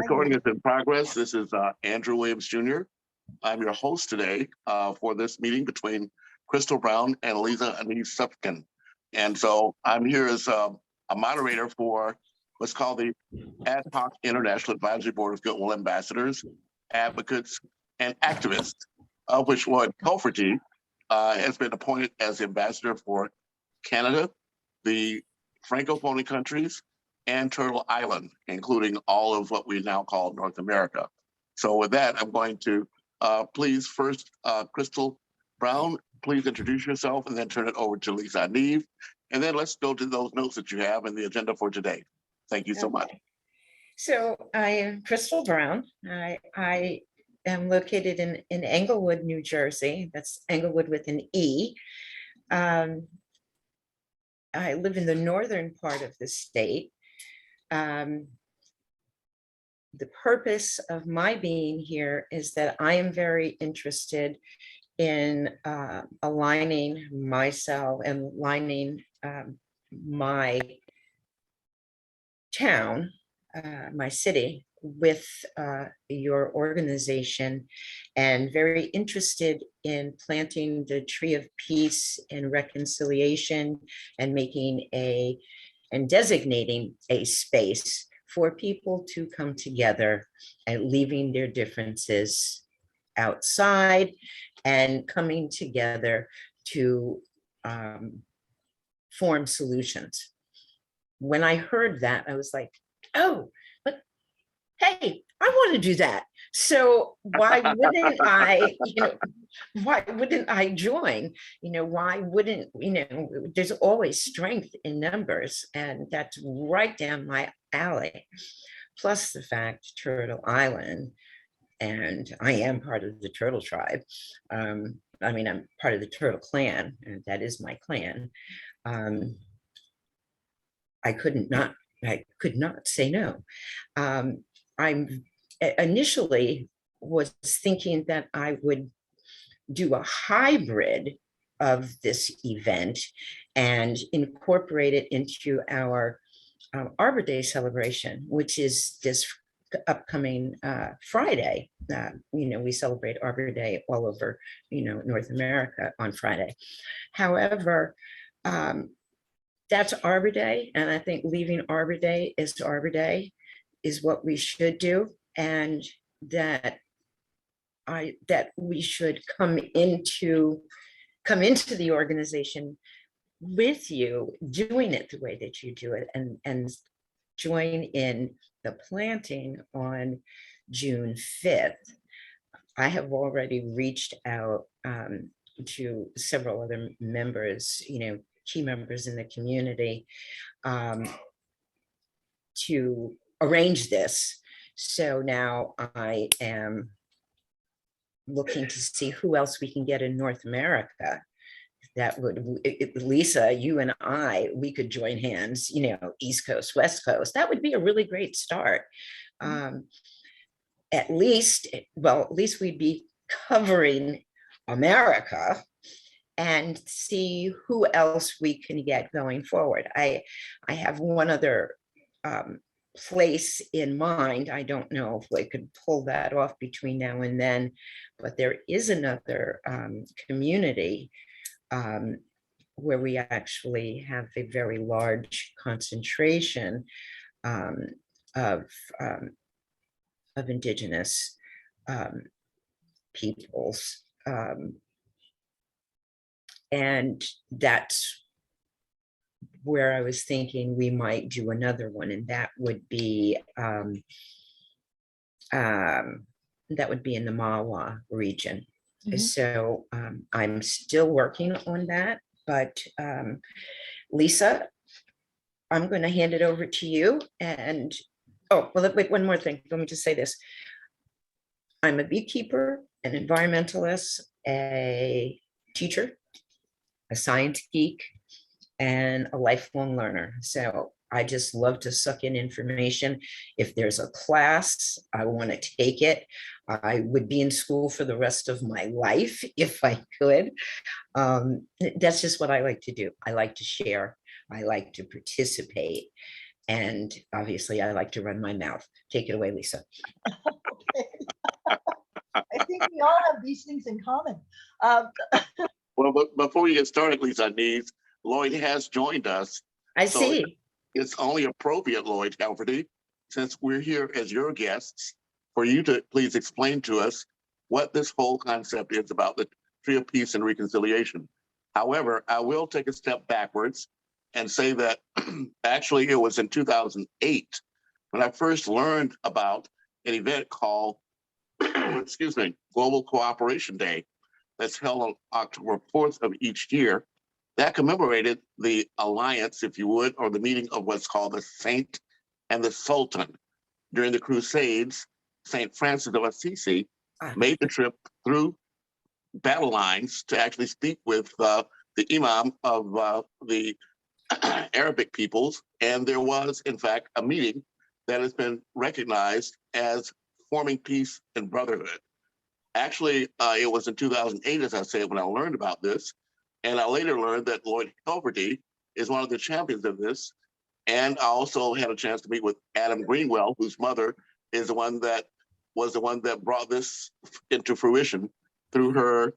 Recording is in progress. This is Andrew Williams Jr. I'm your host today for this meeting between Crystal Brown and Lisa-Anice Supthen. And so I'm here as a moderator for what's called the Ad Hoc International Advisory Board of Goodwill Ambassadors, Advocates, and Activists, of which Lloyd Helferty has been appointed as the ambassador for Canada, the Francophone countries, and Turtle Island, including all of what we now call North America. So with that, I'm going to please first, Crystal Brown, please introduce yourself and then turn it over to Lisa-Anice. And then let's go to those notes that you have in the agenda for today. Thank you so much. So I am Crystal Brown. I am located in Englewood, New Jersey. That's Englewood with an E. I live in the northern part of the state. The purpose of my being here is that I am very interested in aligning myself and aligning my town, my city, with your organization, and very interested in planting the tree of peace and reconciliation and making and designating a space for people to come together and leaving their differences outside and coming together to form solutions. When I heard that, I was like, oh, but hey, I want to do that. So why wouldn't I, why wouldn't I join? Why wouldn't, there's always strength in numbers, and that's right down my alley. Plus the fact Turtle Island, and I am part of the Turtle tribe. I'm part of the Turtle clan, and that is my clan. I could not say no. I'm initially was thinking that I would do a hybrid of this event and incorporate it into our Arbor Day celebration, which is this upcoming Friday. We celebrate Arbor Day all over, North America on Friday. However, that's Arbor Day, and I think leaving Arbor Day is what we should do, and that we should come into the organization with you, doing it the way that you do it, and join in the planting on June 5th. I have already reached out to several other members, key members in the community, to arrange this. So now I am looking to see who else we can get in North America. That would, Lisa, you and we could join hands, East Coast, West Coast. That would be a really great start. At least we'd be covering America, and see who else we can get going forward. I have one other place in mind. I don't know if I could pull that off between now and then, but there is another community where we actually have a very large concentration of indigenous peoples. And that's where I was thinking we might do another one, and that would be in the Mawa region. Mm-hmm. So I'm still working on that, but Lisa, I'm going to hand it over to you. And wait, one more thing. Let me just say this. I'm a beekeeper, an environmentalist, a teacher, a science geek, and a lifelong learner. So I just love to suck in information. If there's a class, I want to take it. I would be in school for the rest of my life if I could. That's just what I like to do. I like to share. I like to participate. And obviously, I like to run my mouth. Take it away, Lisa. Okay. I think we all have these things in common. Well, but before we get started, Lisa-Anice, Lloyd has joined us. I So see. it's only appropriate, Lloyd Helferty, since we're here as your guests, for you to please explain to us what this whole concept is about the Tree of Peace and Reconciliation. However, I will take a step backwards and say that actually it was in 2008 when I first learned about an event called, excuse me, Global Cooperation Day that's held on October 4th of each year. That commemorated the alliance, if you would, or the meeting of what's called the Saint and the Sultan. During the Crusades, St. Francis of Assisi made the trip through battle lines to actually speak with the Imam of the Arabic peoples. And there was, in fact, a meeting that has been recognized as forming peace and brotherhood. Actually, it was in 2008, as I said, when I learned about this. And I later learned that Lloyd Helferty is one of the champions of this. And I also had a chance to meet with Adam Greenwell, whose mother is the one that was the one that brought this into fruition through her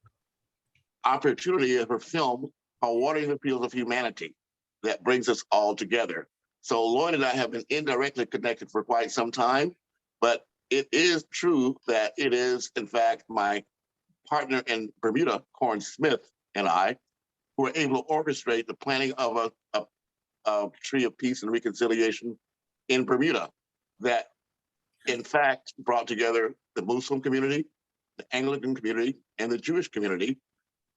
opportunity of her film called Watering the Fields of Humanity that brings us all together. So Lloyd and I have been indirectly connected for quite some time, but it is true that it is, in fact, my partner in Bermuda, Corn Smith, and I, who were able to orchestrate the planning of a Tree of Peace and Reconciliation in Bermuda that, in fact, brought together the Muslim community, the Anglican community, and the Jewish community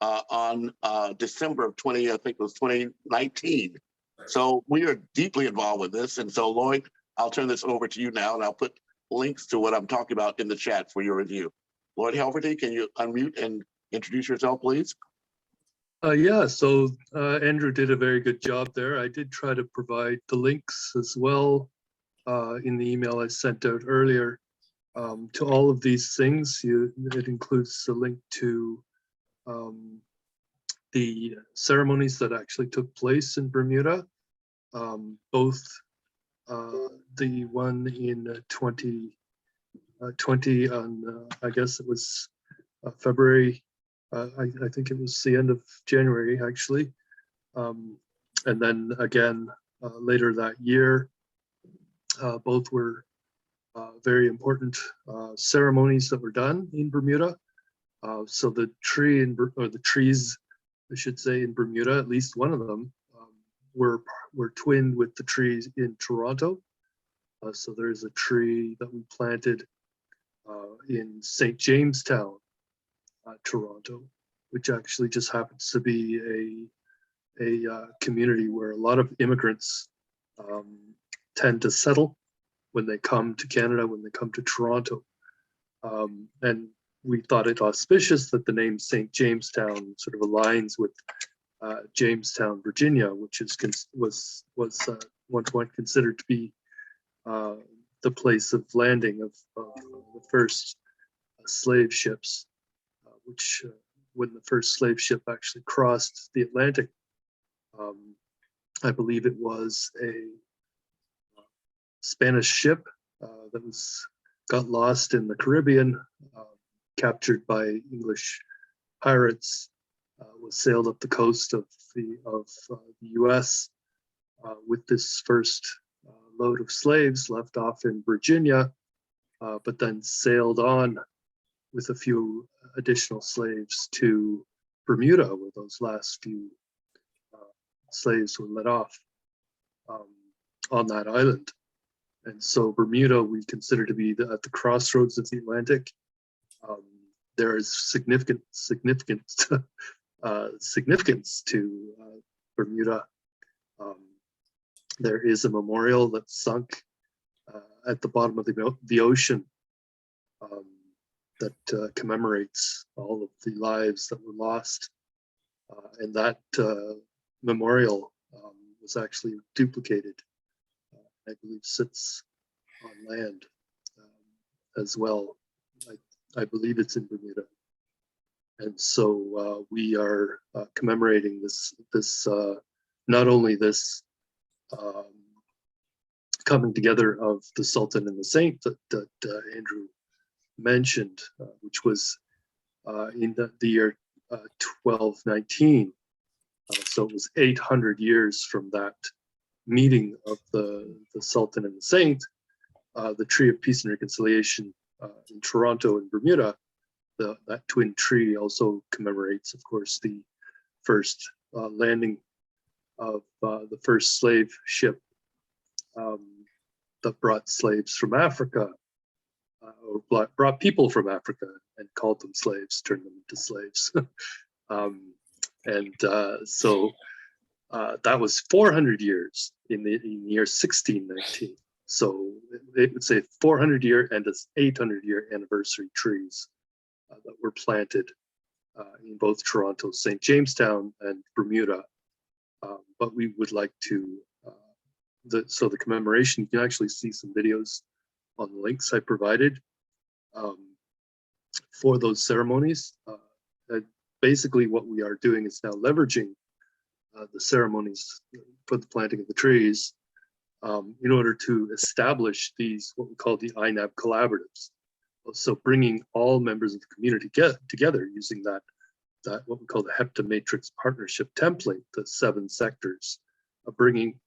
on December of 2019. So we are deeply involved with this. And so, Lloyd, I'll turn this over to you now, and I'll put links to what I'm talking about in the chat for your review. Lloyd Helferty, can you unmute and introduce yourself, please? Yeah, so Andrew did a very good job there. I did try to provide the links as well in the email I sent out earlier to all of these things. It includes a link to the ceremonies that actually took place in Bermuda, both the one in 2020 on, I guess it was February. I think it was the end of January, actually. And then again, later that year, both were very important ceremonies that were done in Bermuda. So the trees, I should say, in Bermuda, at least one of them, were twinned with the trees in Toronto. So there's a tree that we planted in St. Jamestown, Toronto, which actually just happens to be a community where a lot of immigrants tend to settle when they come to Canada, when they come to Toronto. And we thought it auspicious that the name St. Jamestown sort of aligns with Jamestown, Virginia, which was one point considered to be the place of landing of the first slave ships, which when the first slave ship actually crossed the Atlantic, I believe it was a Spanish ship that got lost in the Caribbean, captured by English pirates, was sailed up the coast of the U.S. With this first load of slaves left off in Virginia, but then sailed on with a few additional slaves to Bermuda, where those last few slaves were let off on that island. And so Bermuda we consider to be at the crossroads of the Atlantic. There is significant significance to Bermuda. There is a memorial that's sunk at the bottom of the ocean that commemorates all of the lives that were lost. And that memorial was actually duplicated. I believe sits on land as well. I believe it's in Bermuda. And so we are commemorating this not only this coming together of the Sultan and the Saint that Andrew mentioned, which was in the year 1219. So it was 800 years from that meeting of the Sultan and the Saint. The Tree of Peace and Reconciliation in Toronto and Bermuda, that twin tree also commemorates, of course, the first landing of the first slave ship that brought slaves from Africa, or brought people from Africa and called them slaves, turned them into slaves. So that was 400 years in the year 1619. So it would say 400-year and its 800-year anniversary trees that were planted in both Toronto, St. Jamestown, and Bermuda. But we would like to, so the commemoration, you can actually see some videos on the links I provided for those ceremonies. Basically what we are doing is now leveraging the ceremonies for the planting of the trees in order to establish these, what we call the INAB collaboratives. So bringing all members of the community together using that what we call the HEPTA matrix partnership template, the 7 sectors, bringing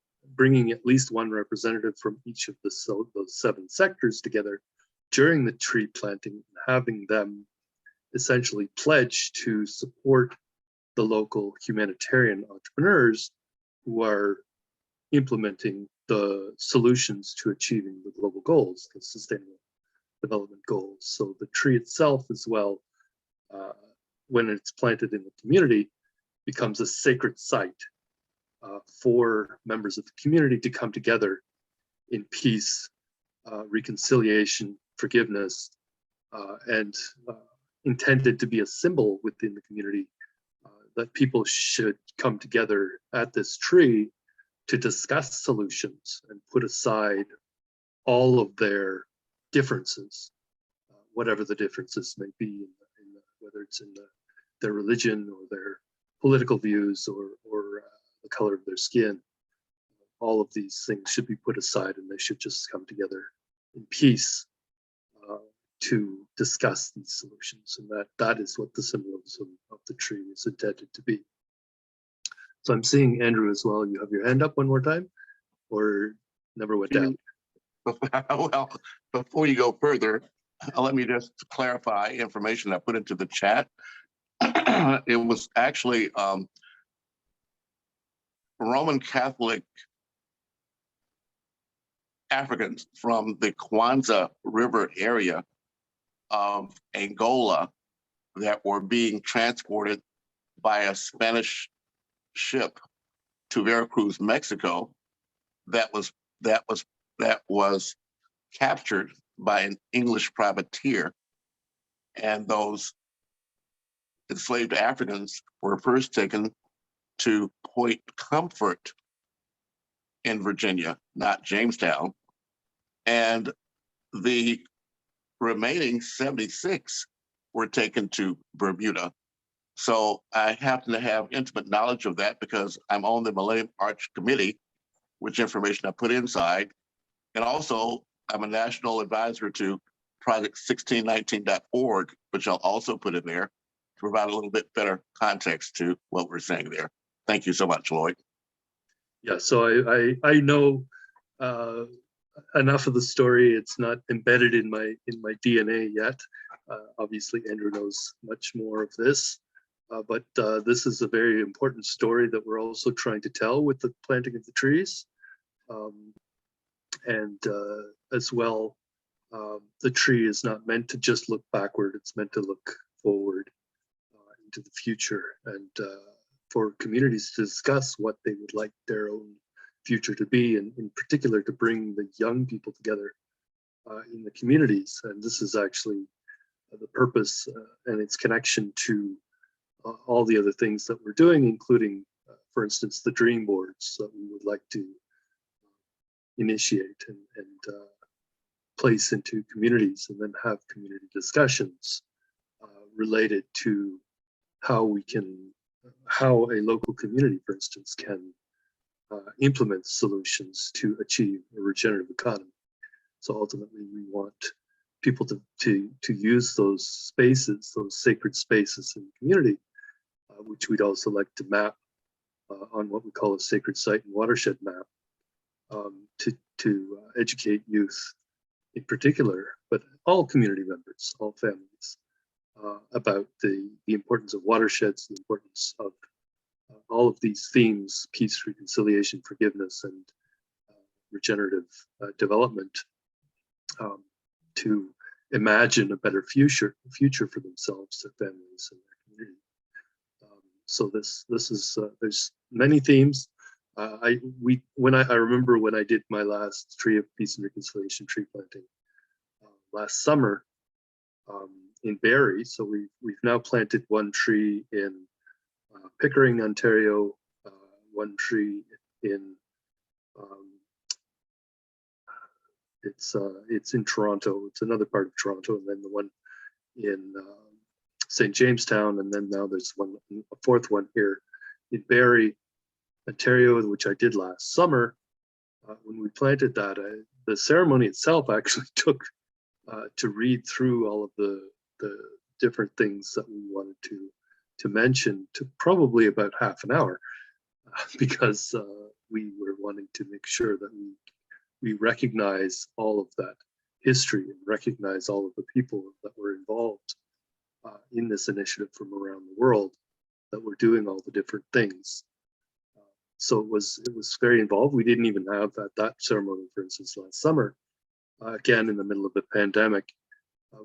at least one representative from each of those 7 sectors together during the tree planting, and having them essentially pledge to support the local humanitarian entrepreneurs who are implementing the solutions to achieving the global goals, the sustainable development goals. So the tree itself as well, when it's planted in the community, becomes a sacred site for members of the community to come together in peace, reconciliation, forgiveness, and intended to be a symbol within the community that people should come together at this tree to discuss solutions and put aside all of their differences, whatever the differences may be, whether it's in their religion or their political views or the color of their skin. All of these things should be put aside, and they should just come together in peace to discuss these solutions. And that is what the symbolism of the tree is intended to be. So I'm seeing Andrew as well. You have your hand up one more time, or never went down? Well, before you go further, let me just clarify information I put into the chat. It was actually Roman Catholic Africans from the Kwanzaa River area of Angola that were being transported by a Spanish ship to Veracruz, Mexico, that was captured by an English privateer. And those enslaved Africans were first taken to Point Comfort in Virginia, not Jamestown. And the remaining 76 were taken to Bermuda. So I happen to have intimate knowledge of that because I'm on the Millennium Arch Committee, which information I put inside. And also I'm a national advisor to Project 1619.org, which I'll also put in there to provide a little bit better context to what we're saying there. Thank you so much, Lloyd. Yeah, so I know enough of the story. It's not embedded in my DNA yet. Obviously, Andrew knows much more of this, but this is a very important story that we're also trying to tell with the planting of the trees. As well, the tree is not meant to just look backward. It's meant to look forward into the future, and for communities to discuss what they would like their own future to be, and in particular to bring the young people together in the communities. And this is actually the purpose and its connection to all the other things that we're doing, including, for instance, the dream boards that we would like to initiate and place into communities, and then have community discussions related to how a local community, for instance, can implement solutions to achieve a regenerative economy. So ultimately, we want people to use those spaces, those sacred spaces in the community, which we'd also like to map on what we call a sacred site and watershed map, to educate youth in particular, but all community members, all families, about the importance of watersheds, the importance of all of these themes: peace, reconciliation, forgiveness, and regenerative development, to imagine a better future for themselves, their families, and their community. So this is there's many themes. I remember when I did my last Tree of Peace and Reconciliation tree planting last summer in Barrie. So we've now planted one tree in Pickering, Ontario, one tree in it's in Toronto. It's another part of Toronto, and then the one in St. Jamestown, and then now there's a fourth one here in Barrie, Ontario, which I did last summer. When we planted that, the ceremony itself actually took to read through all of the different things that we wanted to mention, to probably about half an hour, because we were wanting to make sure that we recognize all of that history and recognize all of the people that were involved in this initiative from around the world that were doing all the different things. So it was very involved. We didn't even have that ceremony, for instance, last summer. Again, in the middle of the pandemic,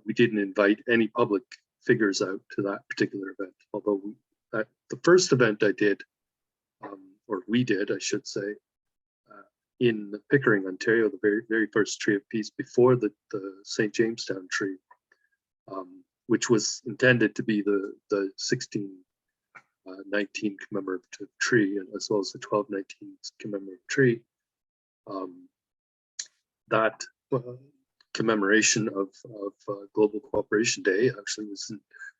we didn't invite any public figures out to that particular event. Although the first event I did, or we did, I should say, in Pickering, Ontario, the very, very first Tree of Peace before the St. Jamestown tree, which was intended to be the 1619 commemorative tree, and as well as the 1219 commemorative tree. That commemoration of Global Cooperation Day actually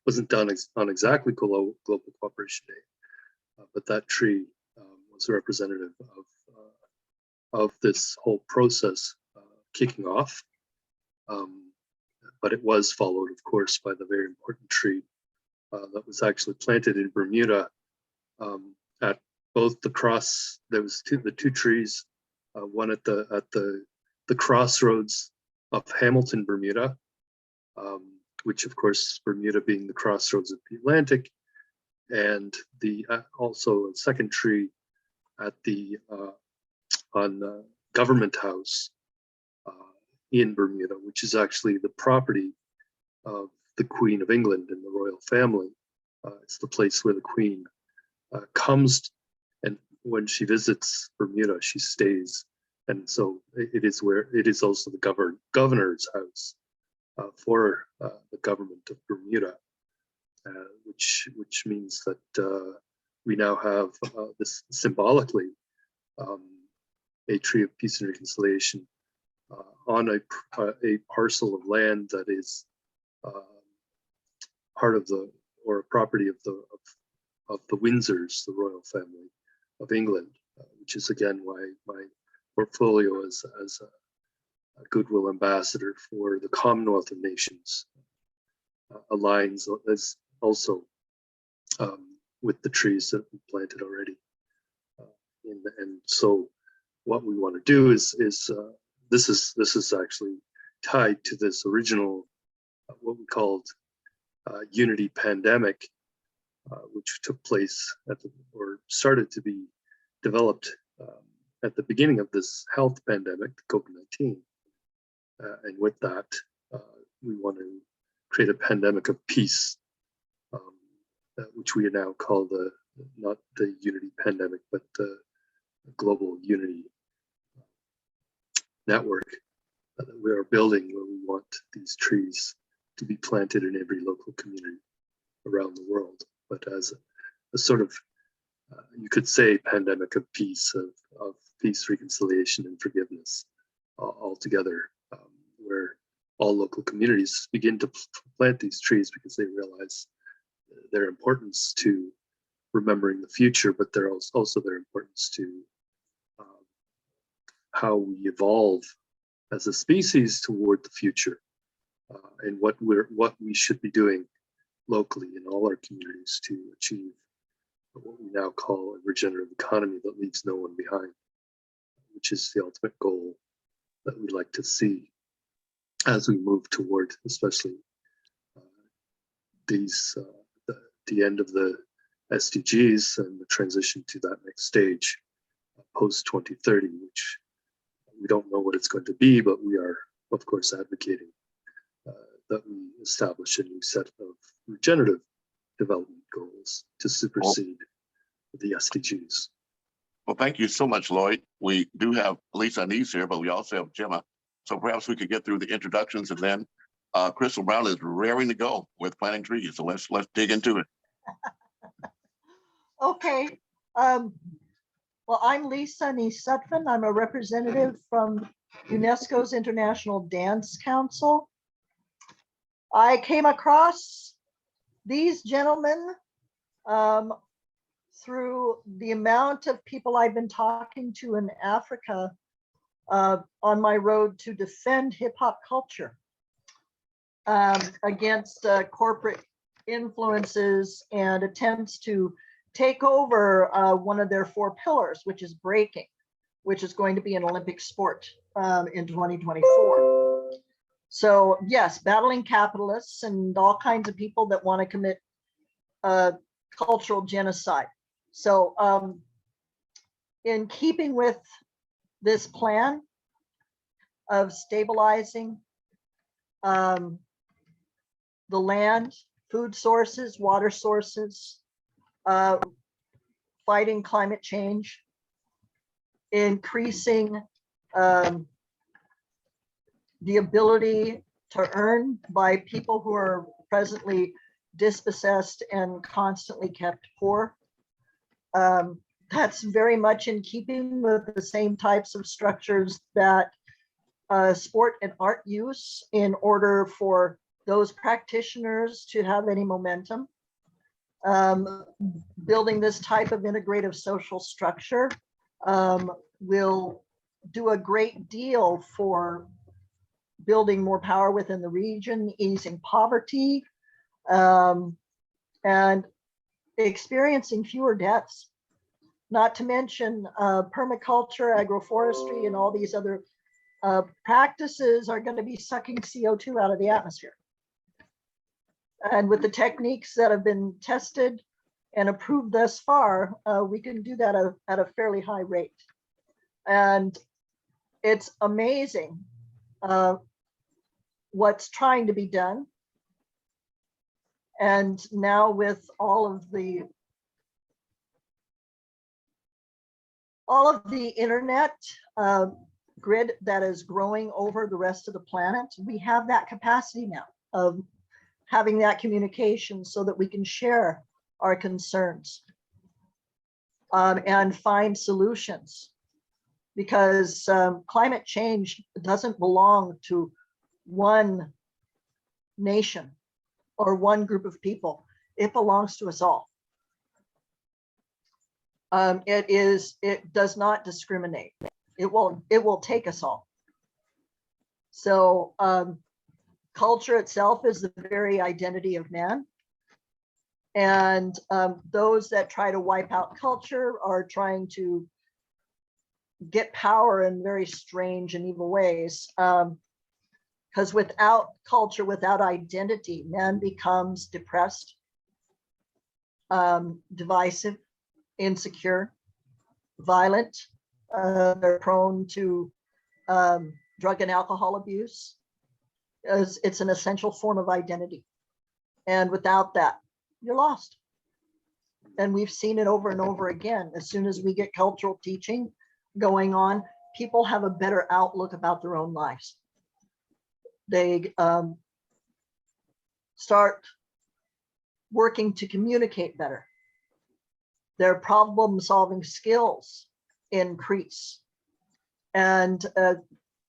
wasn't done on exactly Global Cooperation Day, but that tree was a representative of this whole process kicking off. But it was followed, of course, by the very important tree that was actually planted in Bermuda at both the cross. There was the two trees, one at the crossroads of Hamilton, Bermuda, which of course Bermuda being the crossroads of the Atlantic, and also a second tree at the on Government House in Bermuda, which is actually the property of the Queen of England and the royal family. It's the place where the Queen comes, and when she visits Bermuda, she stays. And so it is also the governor's house for the government of Bermuda, which means that we now have this symbolically a Tree of Peace and Reconciliation on a parcel of land that is part of or a property of the Windsors, the royal family of England, which is again why my portfolio as a goodwill ambassador for the Commonwealth of Nations aligns as also with the trees that we planted already. And so what we want to do is this is actually tied to this original what we called Unity Pandemic, which took place or started to be developed at the beginning of this health pandemic, COVID-19. And with that, we want to create a pandemic of peace, which we now call not the Unity Pandemic, but the Global Unity Network that we are building, where we want these trees to be planted in every local community around the world, but as a sort of, you could say, pandemic of peace, of peace, reconciliation, and forgiveness all together, where all local communities begin to plant these trees because they realize their importance to remembering the future, but also their importance to how we evolve as a species toward the future, and what we should be doing locally in all our communities to achieve what we now call a regenerative economy that leaves no one behind, which is the ultimate goal that we'd like to see as we move toward, especially the end of the SDGs and the transition to that next stage post 2030, which we don't know what it's going to be, but we are, of course, advocating that we establish a new set of regenerative development goals to supersede the SDGs. Well, thank you so much, Lloyd. We do have Lisa-Anice here, but we also have Gemma. So perhaps we could get through the introductions, and then Crystal Brown is raring to go with planting trees. So let's dig into it. Okay. Well, I'm Lisa-Anice Supthen. I'm a representative from UNESCO's International Dance Council. I came across these gentlemen through the amount of people I've been talking to in Africa on my road to defend hip hop culture against corporate influences and attempts to take over one of their 4 pillars, which is breaking, which is going to be an Olympic sport in 2024. So yes, battling capitalists and all kinds of people that want to commit cultural genocide. So in keeping with this plan of stabilizing the land, food sources, water sources, fighting climate change, increasing the ability to earn by people who are presently dispossessed and constantly kept poor. That's very much in keeping with the same types of structures that sport and art use in order for those practitioners to have any momentum. Building this type of integrative social structure will do a great deal for building more power within the region, easing poverty, and experiencing fewer deaths. Not to mention permaculture, agroforestry, and all these other practices are going to be sucking CO2 out of the atmosphere. And with the techniques that have been tested and approved thus far, we can do that at a fairly high rate. And it's amazing what's trying to be done. And now with all of the internet grid that is growing over the rest of the planet, we have that capacity now of having that communication so that we can share our concerns and find solutions, because climate change doesn't belong to one nation or one group of people. It belongs to us all. It does not discriminate. It will take us all. So culture itself is the very identity of man. And those that try to wipe out culture are trying to get power in very strange and evil ways. Because without culture, without identity, man becomes depressed, divisive, insecure, violent. They're prone to drug and alcohol abuse. It's an essential form of identity. And without that, you're lost. And we've seen it over and over again. As soon as we get cultural teaching going on, people have a better outlook about their own lives. They start working to communicate better. Their problem-solving skills increase. And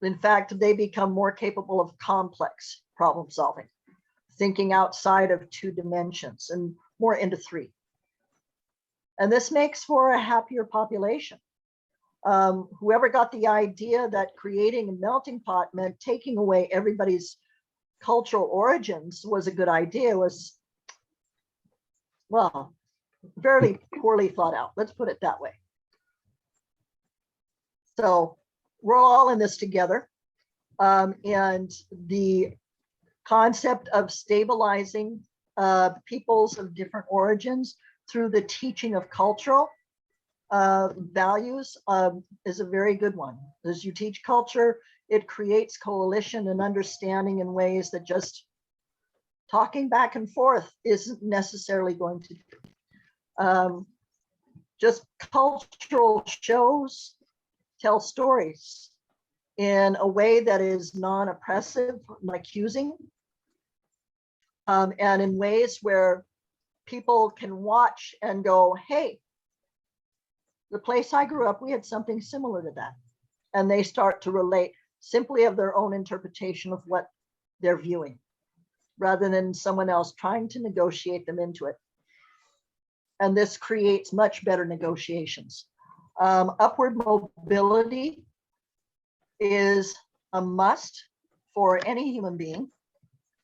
in fact, they become more capable of complex problem-solving, thinking outside of 2 dimensions and more into 3. And this makes for a happier population. Whoever got the idea that creating a melting pot meant taking away everybody's cultural origins was a good idea was, well, very poorly thought out. Let's put it that way. So we're all in this together. And the concept of stabilizing peoples of different origins through the teaching of cultural values is a very good one. As you teach culture, it creates coalition and understanding in ways that just talking back and forth isn't necessarily going to do. Just cultural shows tell stories in a way that is non-oppressive, accusing, and in ways where people can watch and go, hey, the place I grew up, we had something similar to that. And they start to relate simply of their own interpretation of what they're viewing, rather than someone else trying to negotiate them into it. And this creates much better negotiations. Upward mobility is a must for any human being.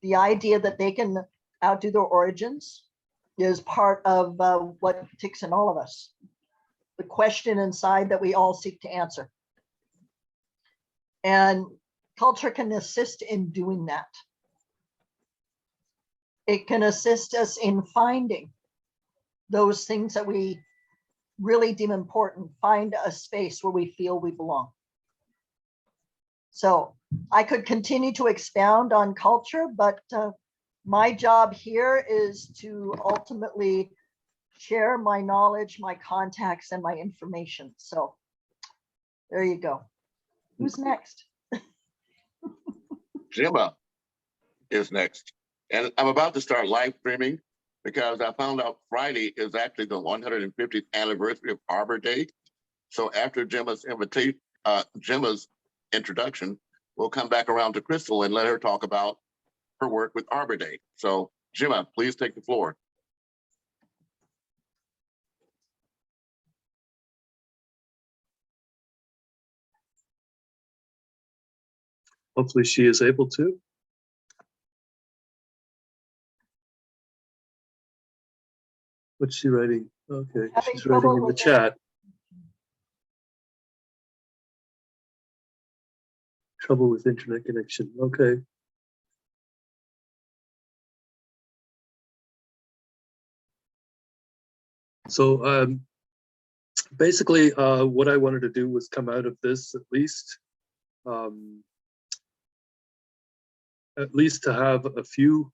The idea that they can outdo their origins is part of what ticks in all of us. The question inside that we all seek to answer. And culture can assist in doing that. It can assist us in finding those things that we really deem important, find a space where we feel we belong. So I could continue to expound on culture, but my job here is to ultimately share my knowledge, my contacts, and my information. So there you go. Who's next? Gemma is next. And I'm about to start live streaming because I found out Friday is actually the 150th anniversary of Arbor Day. So after Gemma's introduction, we'll come back around to Crystal and let her talk about her work with Arbor Day. So Gemma, please take the floor. Hopefully she is able to. What's she writing? Okay, Having she's trouble writing in the with it. chat. Trouble with internet connection. Okay. So basically what I wanted to do was come out of this at least to have a few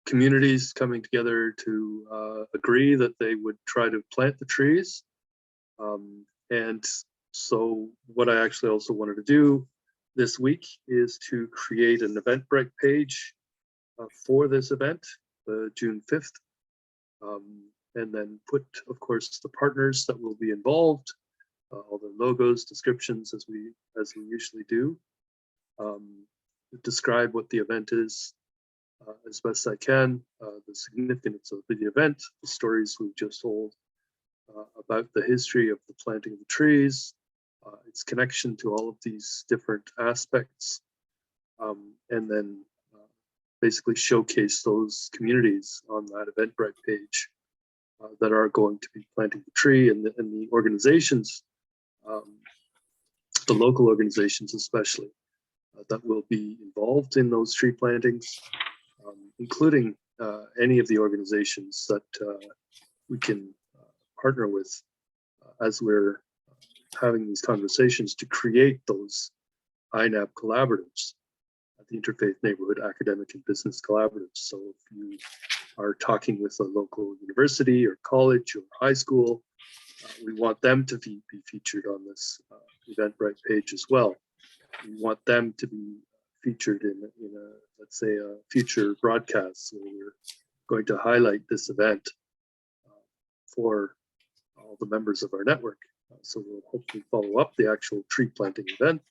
communities coming together to agree that they would try to plant the trees. And so what I actually also wanted to do this week is to create an Eventbrite page for this event, June 5th. And then put, of course, the partners that will be involved, all the logos, descriptions, as we usually do. Describe what the event is as best I can, the significance of the event, the stories we've just told about the history of the planting of the trees, its connection to all of these different aspects, and then basically showcase those communities on that Eventbrite page that are going to be planting the tree, and the organizations, the local organizations especially, that will be involved in those tree plantings, including any of the organizations that we can partner with as we're having these conversations to create those INAB collaboratives, the Interfaith Neighborhood Academic and Business Collaboratives. So if you are talking with a local university or college or high school, we want them to be featured on this Eventbrite page as well. We want them to be featured in a, let's say, a future broadcast where we're going to highlight this event for all the members of our network. So we'll hopefully follow up the actual tree planting event,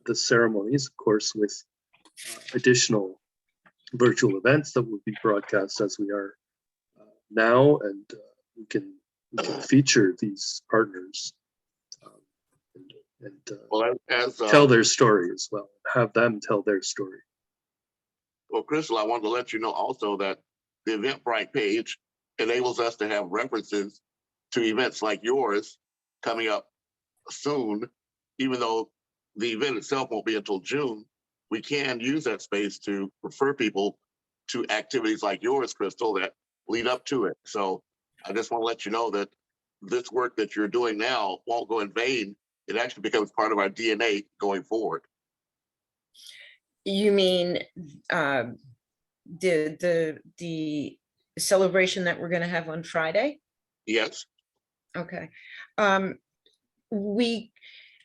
the ceremonies, of course, with additional virtual events that will be broadcast as we are now, and we can we can feature these partners and Well, as tell their story as well, have them tell their story. well, Crystal, I wanted to let you know also that the Eventbrite page enables us to have references to events like yours coming up soon, even though the event itself won't be until June. We can use that space to refer people to activities like yours, Crystal, that lead up to it. So I just want to let you know that this work that you're doing now won't go in vain. It actually becomes part of our DNA going forward. You mean the celebration that we're going to have on Friday? Yes. Okay. I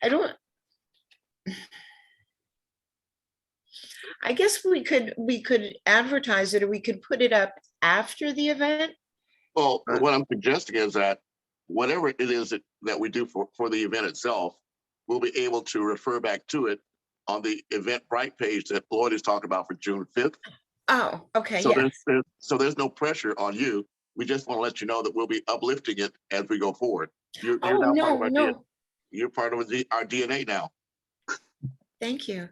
don't. I guess we could advertise it, or we could put it up after the event. Well, what I'm suggesting is that whatever it is that we do for the event itself, we'll be able to refer back to it on the Eventbrite page that Lloyd is talking about for June 5th. Oh, okay. So Yes. there's no pressure on you. We just want to let you know that we'll be uplifting it as we go forward. You're Oh, now part no, of our DNA. no. You're part of our DNA now. Thank you.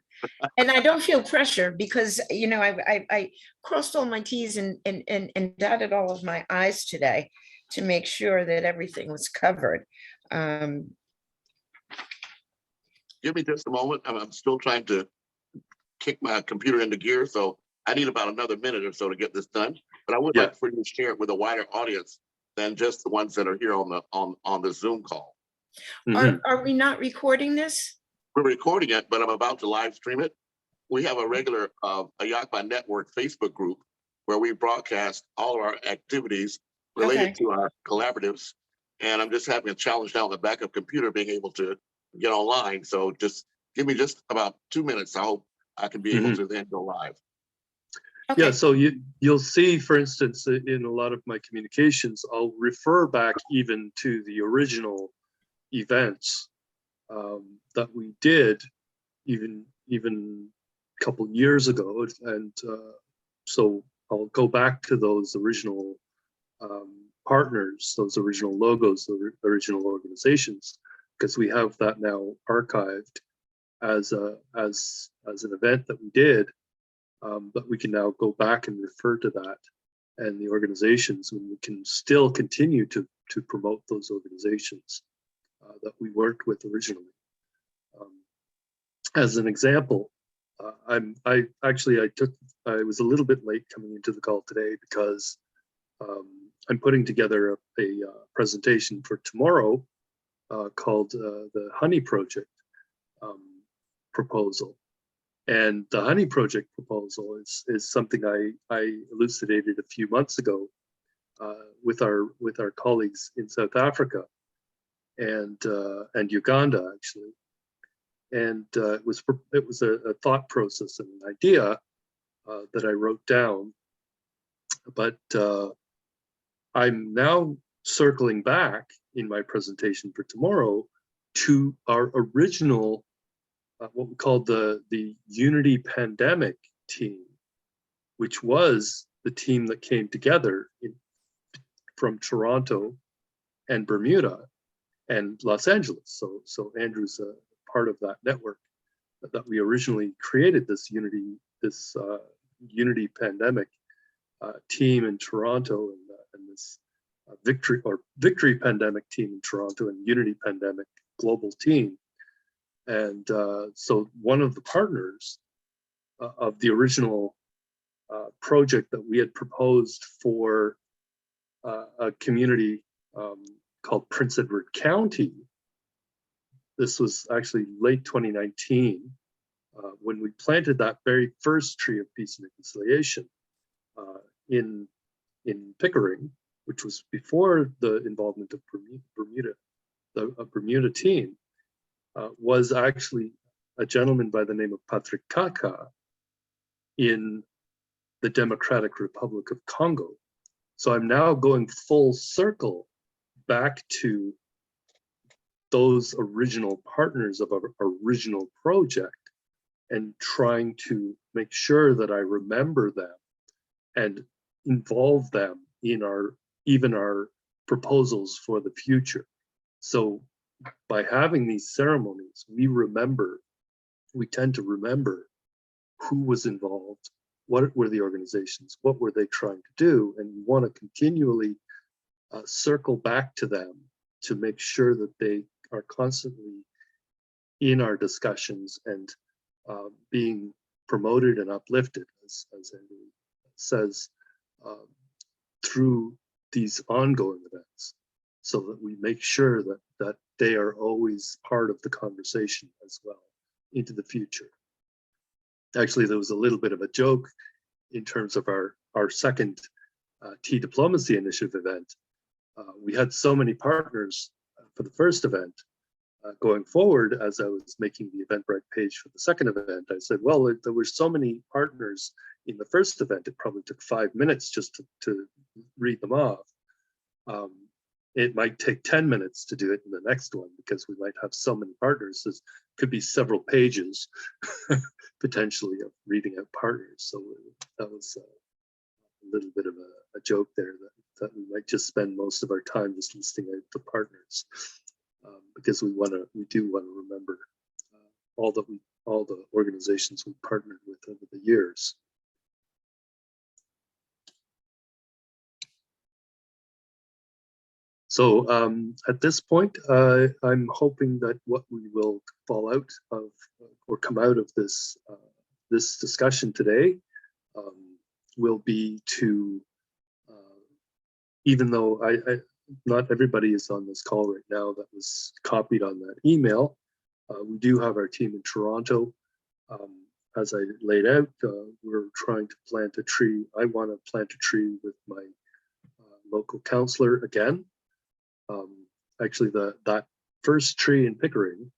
And I don't feel pressure because, you know, I crossed all my T's and dotted all of my I's today to make sure that everything was covered. Give me just a moment. I'm still trying to kick my computer into gear, so I need about another minute or so to get this done. But I would like for you to share it with a wider audience than just the ones that are here on the Zoom call. Mhm. Are we not recording this? We're recording it, but I'm about to live stream it. We have a regular AHIABGA Network Facebook group where we broadcast all of our activities related to our collaboratives. And I'm just having a challenge now on the backup computer being able to get online. So just give me just about 2 minutes. I hope I can be able to then go live. Okay. Yeah, so you'll see, for instance, in a lot of my communications, I'll refer back even to the original events that we did even a couple years ago, and so I'll go back to those original partners, those original logos, the original organizations, because we have that now archived as an event that we did, but we can now go back and refer to that and the organizations, and we can still continue to promote those organizations that we worked with originally. As an example, I was a little bit late coming into the call today because I'm putting together a presentation for tomorrow called the Honey Project proposal. And the Honey Project proposal is something I elucidated a few months ago with our colleagues in South Africa and Uganda, actually. And it was a thought process and an idea that I wrote down, but I'm now circling back in my presentation for tomorrow to our original, what we called the Unity Pandemic team, which was the team that came together from Toronto and Bermuda and Los Angeles. So Andrew's a part of that network that we originally created this Unity Pandemic team in Toronto, and this Victory Pandemic team in Toronto, and Unity Pandemic global team. And so one of the partners of the original project that we had proposed for a community called Prince Edward County. This was actually late 2019 when we planted that very first tree of peace and reconciliation in Pickering, which was before the involvement of Bermuda. The Bermuda team was actually a gentleman by the name of Patrick Kaka in the Democratic Republic of Congo. So I'm now going full circle back to those original partners of our original project and trying to make sure that I remember them and involve them in our proposals for the future. So by having these ceremonies, we tend to remember who was involved, what were the organizations, what were they trying to do, and we want to continually circle back to them to make sure that they are constantly in our discussions and being promoted and uplifted, as Andrew says, through these ongoing events, so that we make sure that they are always part of the conversation as well into the future. Actually, there was a little bit of a joke in terms of our second Tea Diplomacy Initiative event. We had so many partners for the first event. Going forward, as I was making the Eventbrite page for the second event, I said, well, there were so many partners in the first event, it probably took 5 minutes just to read them off. It might take 10 minutes to do it in the next one, because we might have so many partners. There could be several pages potentially of reading out partners. So that was a little bit of a joke there, that we might just spend most of our time just listing out the partners, because we do want to remember all the organizations we partnered with over the years. So at this point, I'm hoping that what we will fall out of or come out of this this discussion today will be to, even though not everybody is on this call right now that was copied on that email, we do have our team in Toronto. As I laid out, we're trying to plant a tree. I want to plant a tree with my local councillor again. Actually, that first tree in Pickering,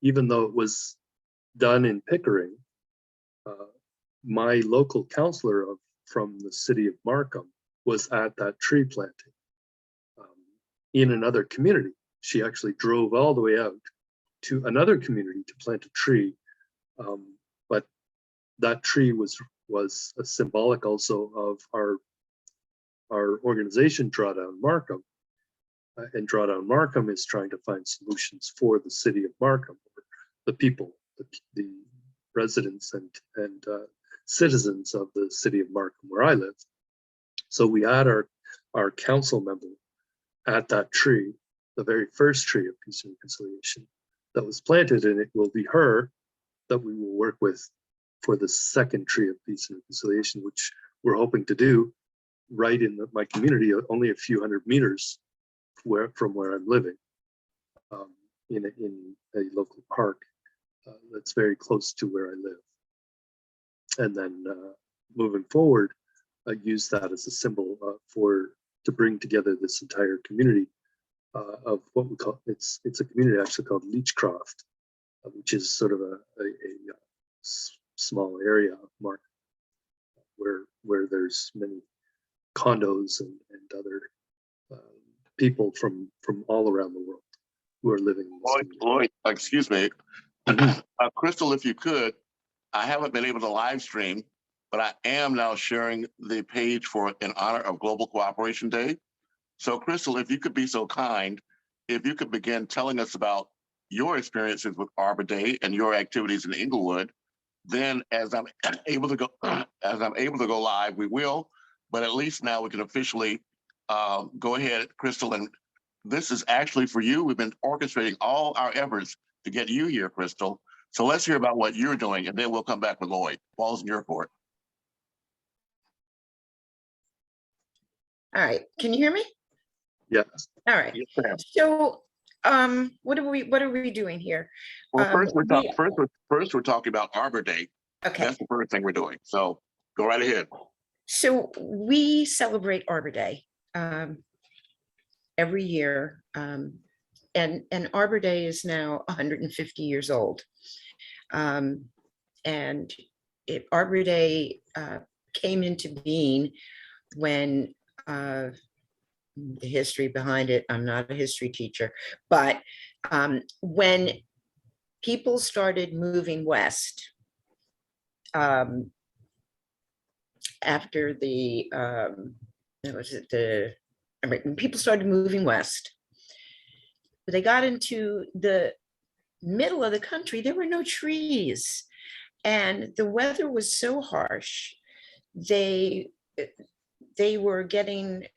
even though it was done in Pickering, my local councillor from the city of Markham was at that tree planting in another community. She actually drove all the way out to another community to plant a tree, but that tree was a symbolic also of our organization, Drawdown Markham. And Drawdown Markham is trying to find solutions for the city of Markham, the people, the residents and citizens of the city of Markham, where I live. So we had our council member at that tree, the very first tree of peace and reconciliation that was planted, and it will be her that we will work with for the second tree of peace and reconciliation, which we're hoping to do right in my community, only a few hundred meters from where I'm living, in a local park that's very close to where I live. And then moving forward, I use that as a symbol to bring together this entire community of what we call, it's a community actually called Leechcroft, which is sort of a small area of Markham where there's many condos and other people from all around the world who are living in this community. Lloyd, excuse me. Crystal, if you could, I haven't been able to live stream, but I am now sharing the page in honor of Global Cooperation Day. So Crystal, if you could be so kind, if you could begin telling us about your experiences with Arbor Day and your activities in Inglewood, then as I'm able to go live, we will, but at least now we can officially go ahead, Crystal, and this is actually for you. We've been orchestrating all our efforts to get you here, Crystal. So let's hear about what you're doing, and then we'll come back with Lloyd. Ball's in your court. All right, can you hear me? Yes. All right. Yes, ma'am. So what are we doing here? Well, first we're talking about Arbor Day. Okay. That's the first thing we're doing. So go right ahead. So we celebrate Arbor Day every year, and Arbor Day is now 150 years old. And Arbor Day came into being when the history behind it, I'm not a history teacher, but when people started moving west after the when people started moving west, but they got into the middle of the country, there were no trees. And the weather was so harsh, they were getting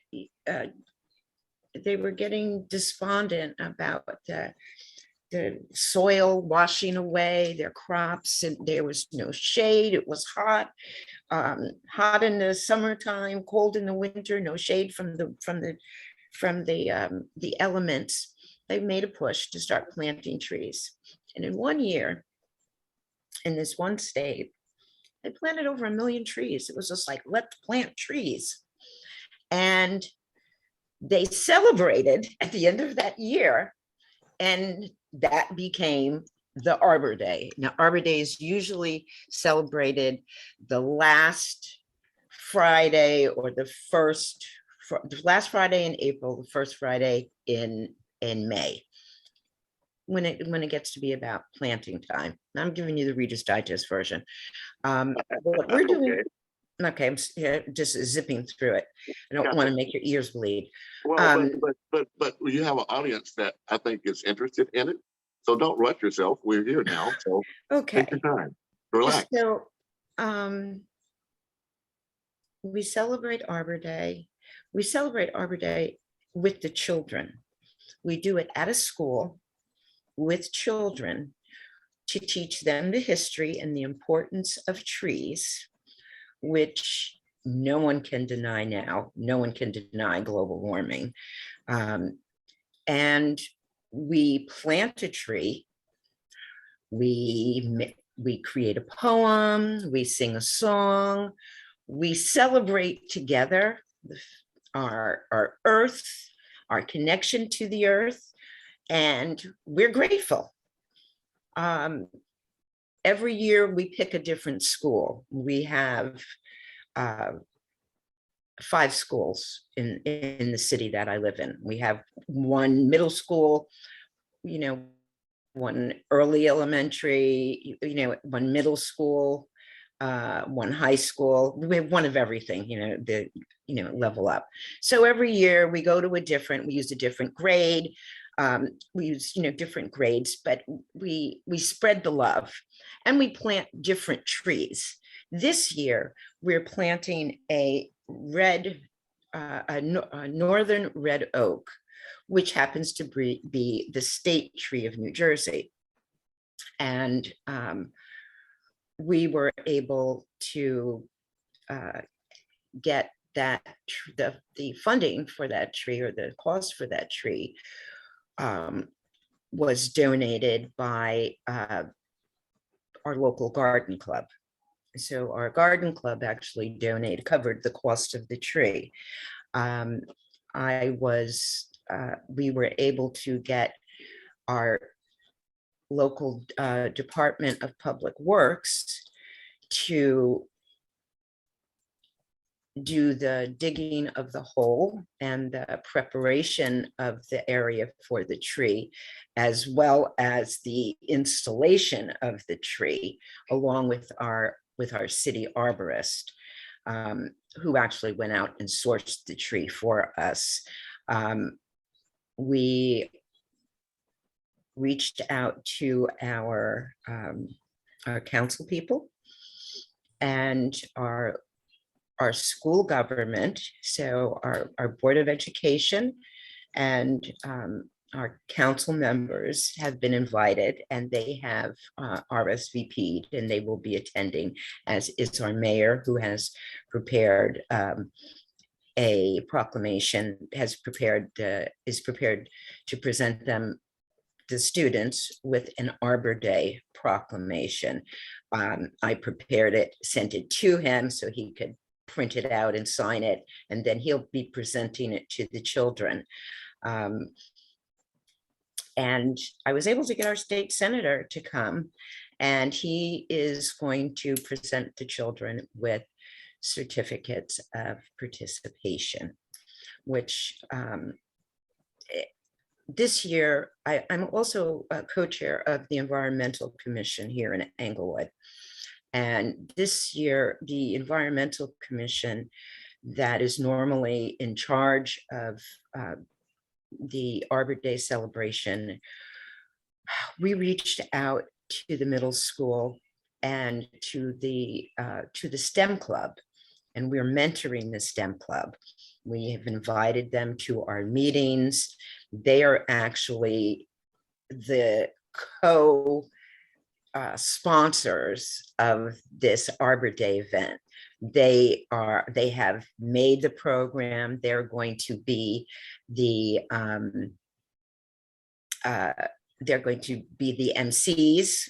despondent about the soil washing away their crops, and there was no shade. It was hot, hot in the summertime, cold in the winter, no shade from the elements. They made a push to start planting trees. And in 1 year, in this one state, they planted over 1 million trees. It was just like, let's plant trees. And they celebrated at the end of that year, and that became the Arbor Day. Now, Arbor Day is usually celebrated the last Friday or the last Friday in April, the first Friday in May, when it gets to be about planting time. I'm giving you the Reader's Digest version. What we're doing, okay, I'm just zipping through it. I don't want to make your ears bleed. Well, but you have an audience that I think is interested in it. So don't rush yourself. We're here now. So Okay. take your time. Relax. So we celebrate Arbor Day. We celebrate Arbor Day with the children. We do it at a school with children to teach them the history and the importance of trees, which no one can deny now. No one can deny global warming. And we plant a tree, we create a poem, we sing a song, we celebrate together our earth, our connection to the earth, and we're grateful. Every year we pick a different school. We have 5 schools in the city that I live in. We have one middle school, one early elementary, one middle school, one high school. We have one of everything, level up. So every year we go to we use a different grade. We use, different grades, but we spread the love, and we plant different trees. This year, we're planting a northern red oak, which happens to be the state tree of New Jersey. And we were able to get the funding for that tree, or the cost for that tree, was donated by our local garden club. So our garden club actually covered the cost of the tree. We were able to get our local Department of Public Works to do the digging of the hole and the preparation of the area for the tree, as well as the installation of the tree, along with our city arborist, who actually went out and sourced the tree for us. We reached out to our council people and our school government, so our Board of Education and our council members have been invited, and they have RSVP'd, and they will be attending, as is our mayor, who has prepared a proclamation, is prepared to present the students with an Arbor Day proclamation. I prepared it, sent it to him so he could print it out and sign it, and then he'll be presenting it to the children. And I was able to get our state senator to come, and he is going to present the children with certificates of participation, which this year, I'm also a co-chair of the Environmental Commission here in Englewood. And this year, the Environmental Commission that is normally in charge of the Arbor Day celebration, we reached out to the middle school and to the STEM club, and we're mentoring the STEM club. We have invited them to our meetings. They are actually the co-sponsors of this Arbor Day event. They have made the program. They're going to be the MCs.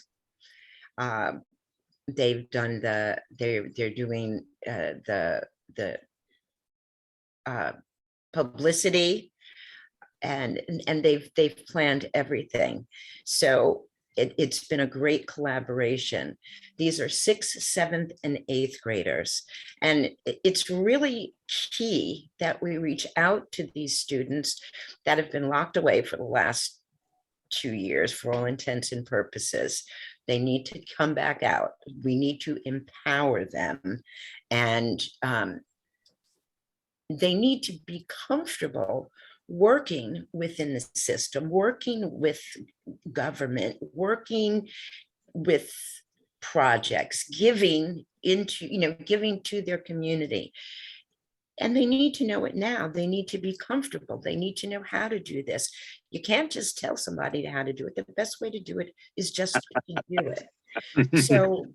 They've done they're doing the publicity, and they've planned everything. So it's been a great collaboration. These are 6th, 7th, and 8th graders. And it's really key that we reach out to these students that have been locked away for the last 2 years for all intents and purposes. They need to come back out. We need to empower them, and they need to be comfortable working within the system, working with government, working with projects, giving to their community. And they need to know it now. They need to be comfortable. They need to know how to do this. You can't just tell somebody how to do it. The best way to do it is just to do it. So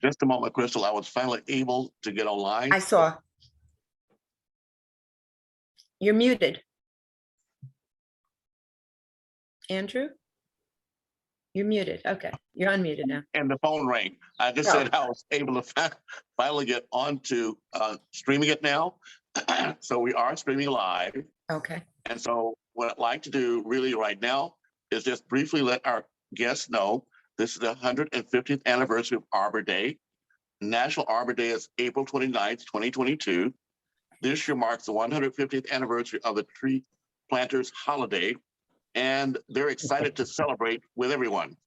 just a moment, Crystal. I was finally able to get online. I saw. You're muted. Andrew? You're muted. Okay, you're unmuted now. And the phone rang. I just said I was able to finally get onto streaming it now. So we are streaming live. Okay. And so what I'd like to do really right now is just briefly let our guests know this is the 150th anniversary of Arbor Day. National Arbor Day is April 29th, 2022. This year marks the 150th anniversary of the Tree Planters Holiday, and they're excited to celebrate with everyone.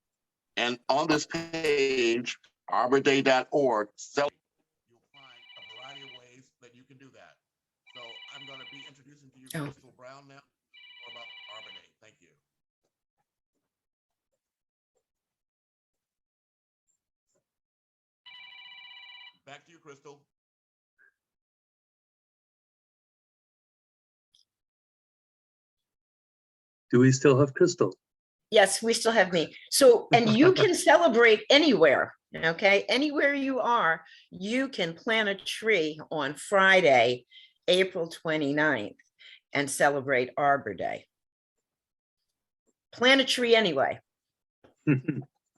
And on this page, arborday.org, you'll find a variety of ways that you can do that. So I'm going to be introducing to you Crystal Brown now about Arbor Day. Thank you. Back to you, Crystal. Do we still have Crystal? Yes, we still have me. So, and you can celebrate anywhere, okay? Anywhere you are, you can plant a tree on Friday, April 29th, and celebrate Arbor Day. Plant a tree anyway.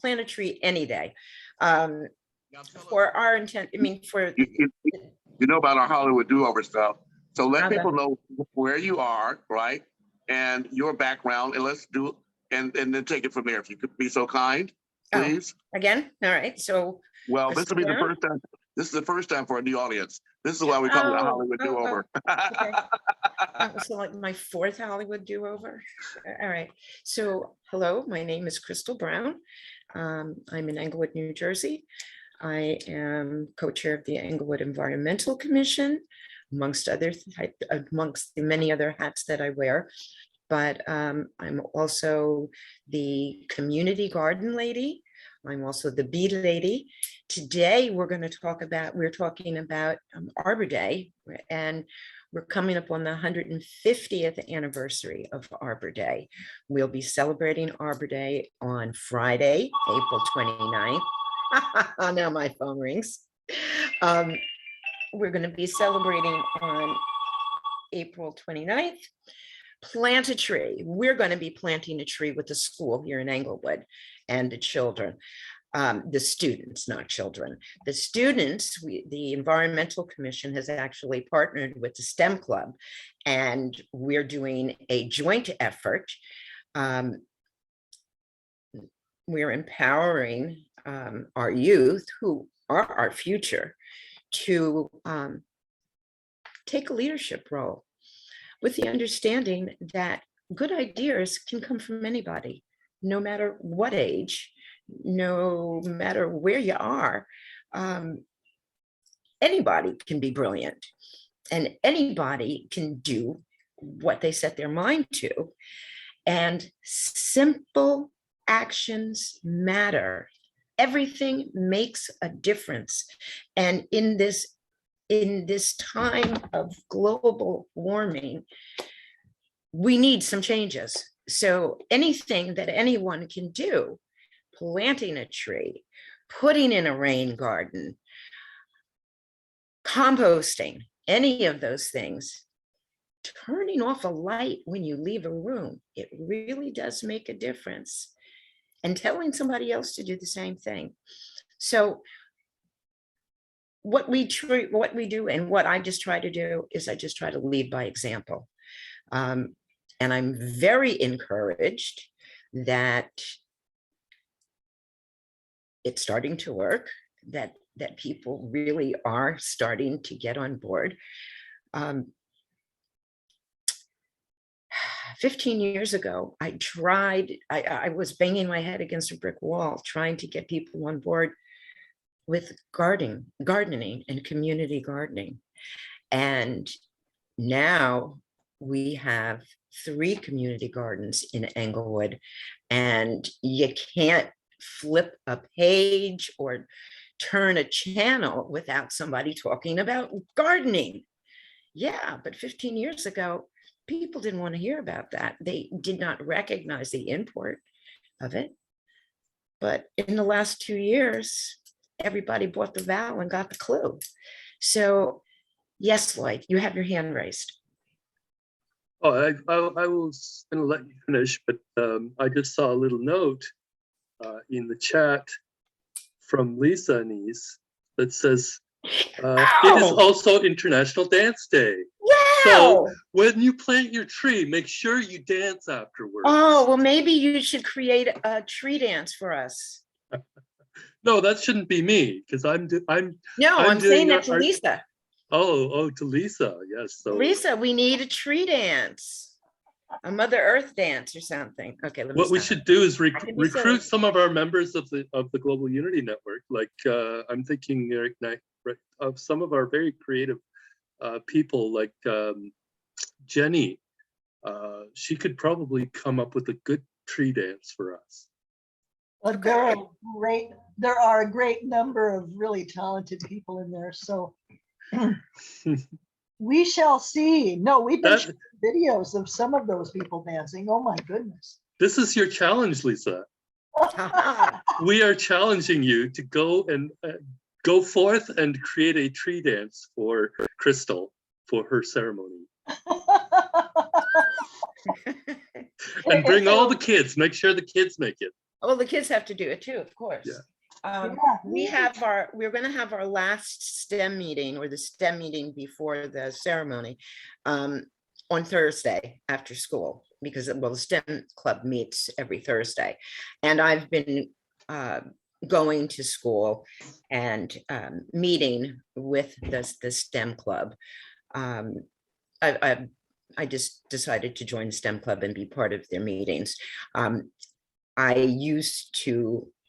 Plant a tree any day. For our intent, I mean, for you know about our Hollywood do-over stuff. So let people know where you are, right? And your background, and let's do, and then take it from there. If you could be so kind, please. Again, all right. So, well, this will be the first time. This is the first time for a new audience. This is why we call it a Hollywood do-over. Okay. That was like my 4th Hollywood do-over. All right. So, hello, my name is Crystal Brown. I'm in Englewood, New Jersey. I am co-chair of the Englewood Environmental Commission, amongst the many other hats that I wear. But I'm also the community garden lady. I'm also the bee lady. Today we're talking about Arbor Day, and we're coming up on the 150th anniversary of Arbor Day. We'll be celebrating Arbor Day on Friday, April 29th. Now my phone rings. We're going to be celebrating on April 29th. Plant a tree. We're going to be planting a tree with the school here in Englewood and the children, the students, not children. The students, the Environmental Commission has actually partnered with the STEM Club, and we're doing a joint effort. We're empowering our youth, who are our future, to take a leadership role, with the understanding that good ideas can come from anybody, no matter what age, no matter where you are. Anybody can be brilliant. and anybody can do what they set their mind to. And simple actions matter. Everything makes a difference. And in this time of global warming, we need some changes. So anything that anyone can do, planting a tree, putting in a rain garden, composting, any of those things, turning off a light when you leave a room, it really does make a difference. And telling somebody else to do the same thing. So what we do and what I just try to do is I just try to lead by example. And I'm very encouraged that it's starting to work, that people really are starting to get on board. 15 years ago, I was banging my head against a brick wall trying to get people on board with gardening and community gardening. And now we have 3 community gardens in Englewood, and you can't flip a page or turn a channel without somebody talking about gardening. Yeah, but 15 years ago, people didn't want to hear about that. They did not recognize the import of it. But in the last 2 years, everybody bought the vow and got the clue. So yes, Lloyd, you have your hand raised. Oh, I was going to let you finish, but I just saw a little note in the chat from Lisa-Anice that says, it is also International Dance Day. Wow. So when you plant your tree, make sure you dance afterwards. Oh, well, maybe you should create a tree dance for us. No, that shouldn't be me, because I'm saying that to Lisa. Oh, to Lisa, yes. So Lisa, we need a tree dance, a Mother Earth dance or something. Okay, let me what we stop. should do is recruit silly. some of our members of the Global Unity Network. Like I'm thinking of some of our very creative people, like Jenny. She could probably come up with a good tree dance for us. But there are a great number of really talented people in there. So we shall see. No, we've been showing videos of some of those people dancing. Oh my goodness. This is your challenge, Lisa. We are challenging you to go and go forth and create a tree dance for Crystal for her ceremony. And bring all the kids. Make sure the kids make it. Well, the kids have to do it too, of course. Yeah. We're going to have our last STEM meeting, or the STEM meeting before the ceremony, on Thursday after school, because the STEM club meets every Thursday. And I've been going to school and meeting with the STEM club. I just decided to join the STEM club and be part of their meetings.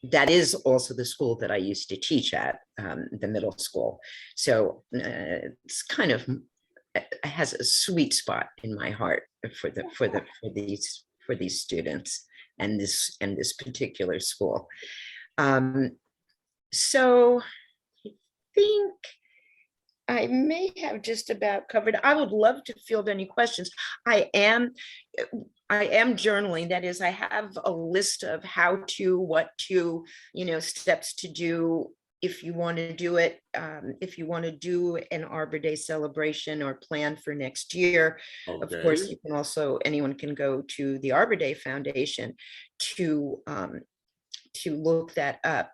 That is also the school that I used to teach at, the middle school. So it's kind of, it has a sweet spot in my heart for these students and this particular school. So I think I may have just about covered. I would love to field any questions. I am journaling. That is, I have a list of how to, what to, steps to do if you want to do it. If you want to do an Arbor Day celebration or plan for next year. Okay. Of course, you can also, anyone can go to the Arbor Day Foundation to look that up.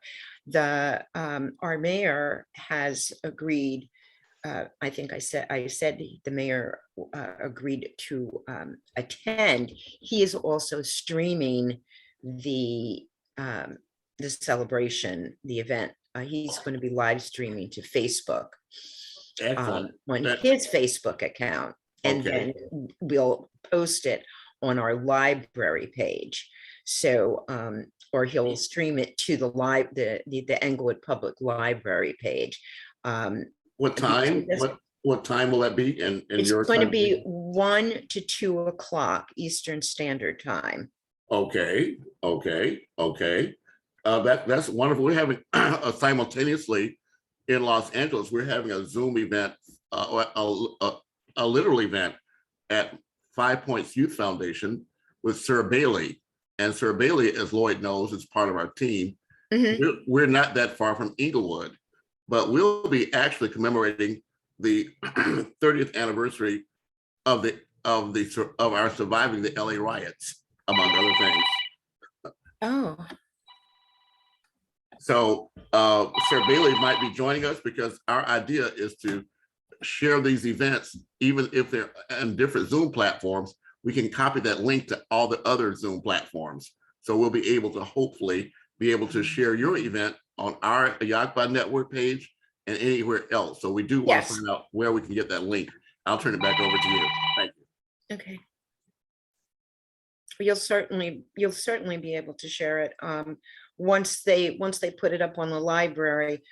Our mayor has agreed. I think I said the mayor agreed to attend. He is also streaming the celebration, the event. He's going to be live streaming to Facebook on his Facebook account, and then we'll post it on our library page. So, or he'll stream it to the Englewood Public Library page. What time? What time will that be? And It's your going to time? be 1 to 2 o'clock Eastern Standard Time. Okay. That's wonderful. We're having simultaneously in Los Angeles. We're having a Zoom event, a literal event at 5 Points Youth Foundation with Sir Bailey. And Sir Bailey, as Lloyd knows, is part of our team. Mhm. We're not that far from Inglewood, but we'll be actually commemorating the 30th anniversary of our surviving the LA riots, among other things. Oh, So Sir Bailey might be joining us because our idea is to share these events, even if they're on different Zoom platforms. We can copy that link to all the other Zoom platforms. So we'll be able to hopefully be able to share your event on our AHIABGA network page and anywhere else. So we do want Yes. to find out where we can get that link. I'll turn it back over to you. Thank you. okay. You'll certainly be able to share it. Once they put it up on the library,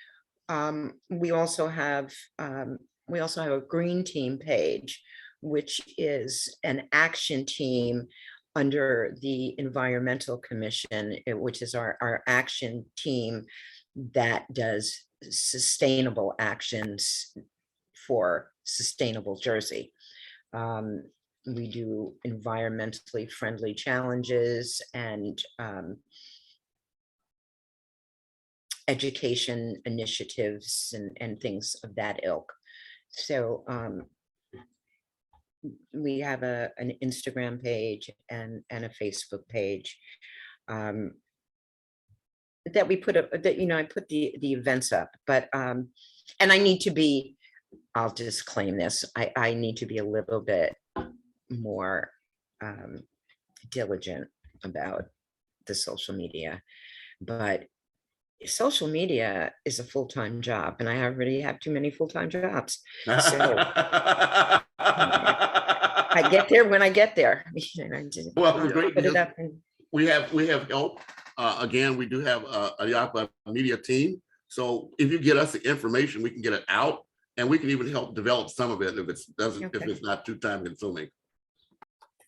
we also have a green team page, which is an action team under the Environmental Commission, which is our action team that does sustainable actions for sustainable Jersey. We do environmentally friendly challenges and education initiatives and things of that ilk. So we have an Instagram page and a Facebook page that we put up, that, I put the events up, but and I need to be, I'll disclaim this, I need to be a little bit more diligent about the social media, but social media is a full-time job and I already have too many full-time jobs. So I get there when I get there. Well, it's great Put it because up and we have help. Again, we do have a AHIABGA media team. So if you get us the information, we can get it out and we can even help develop some of it if it's not too time consuming.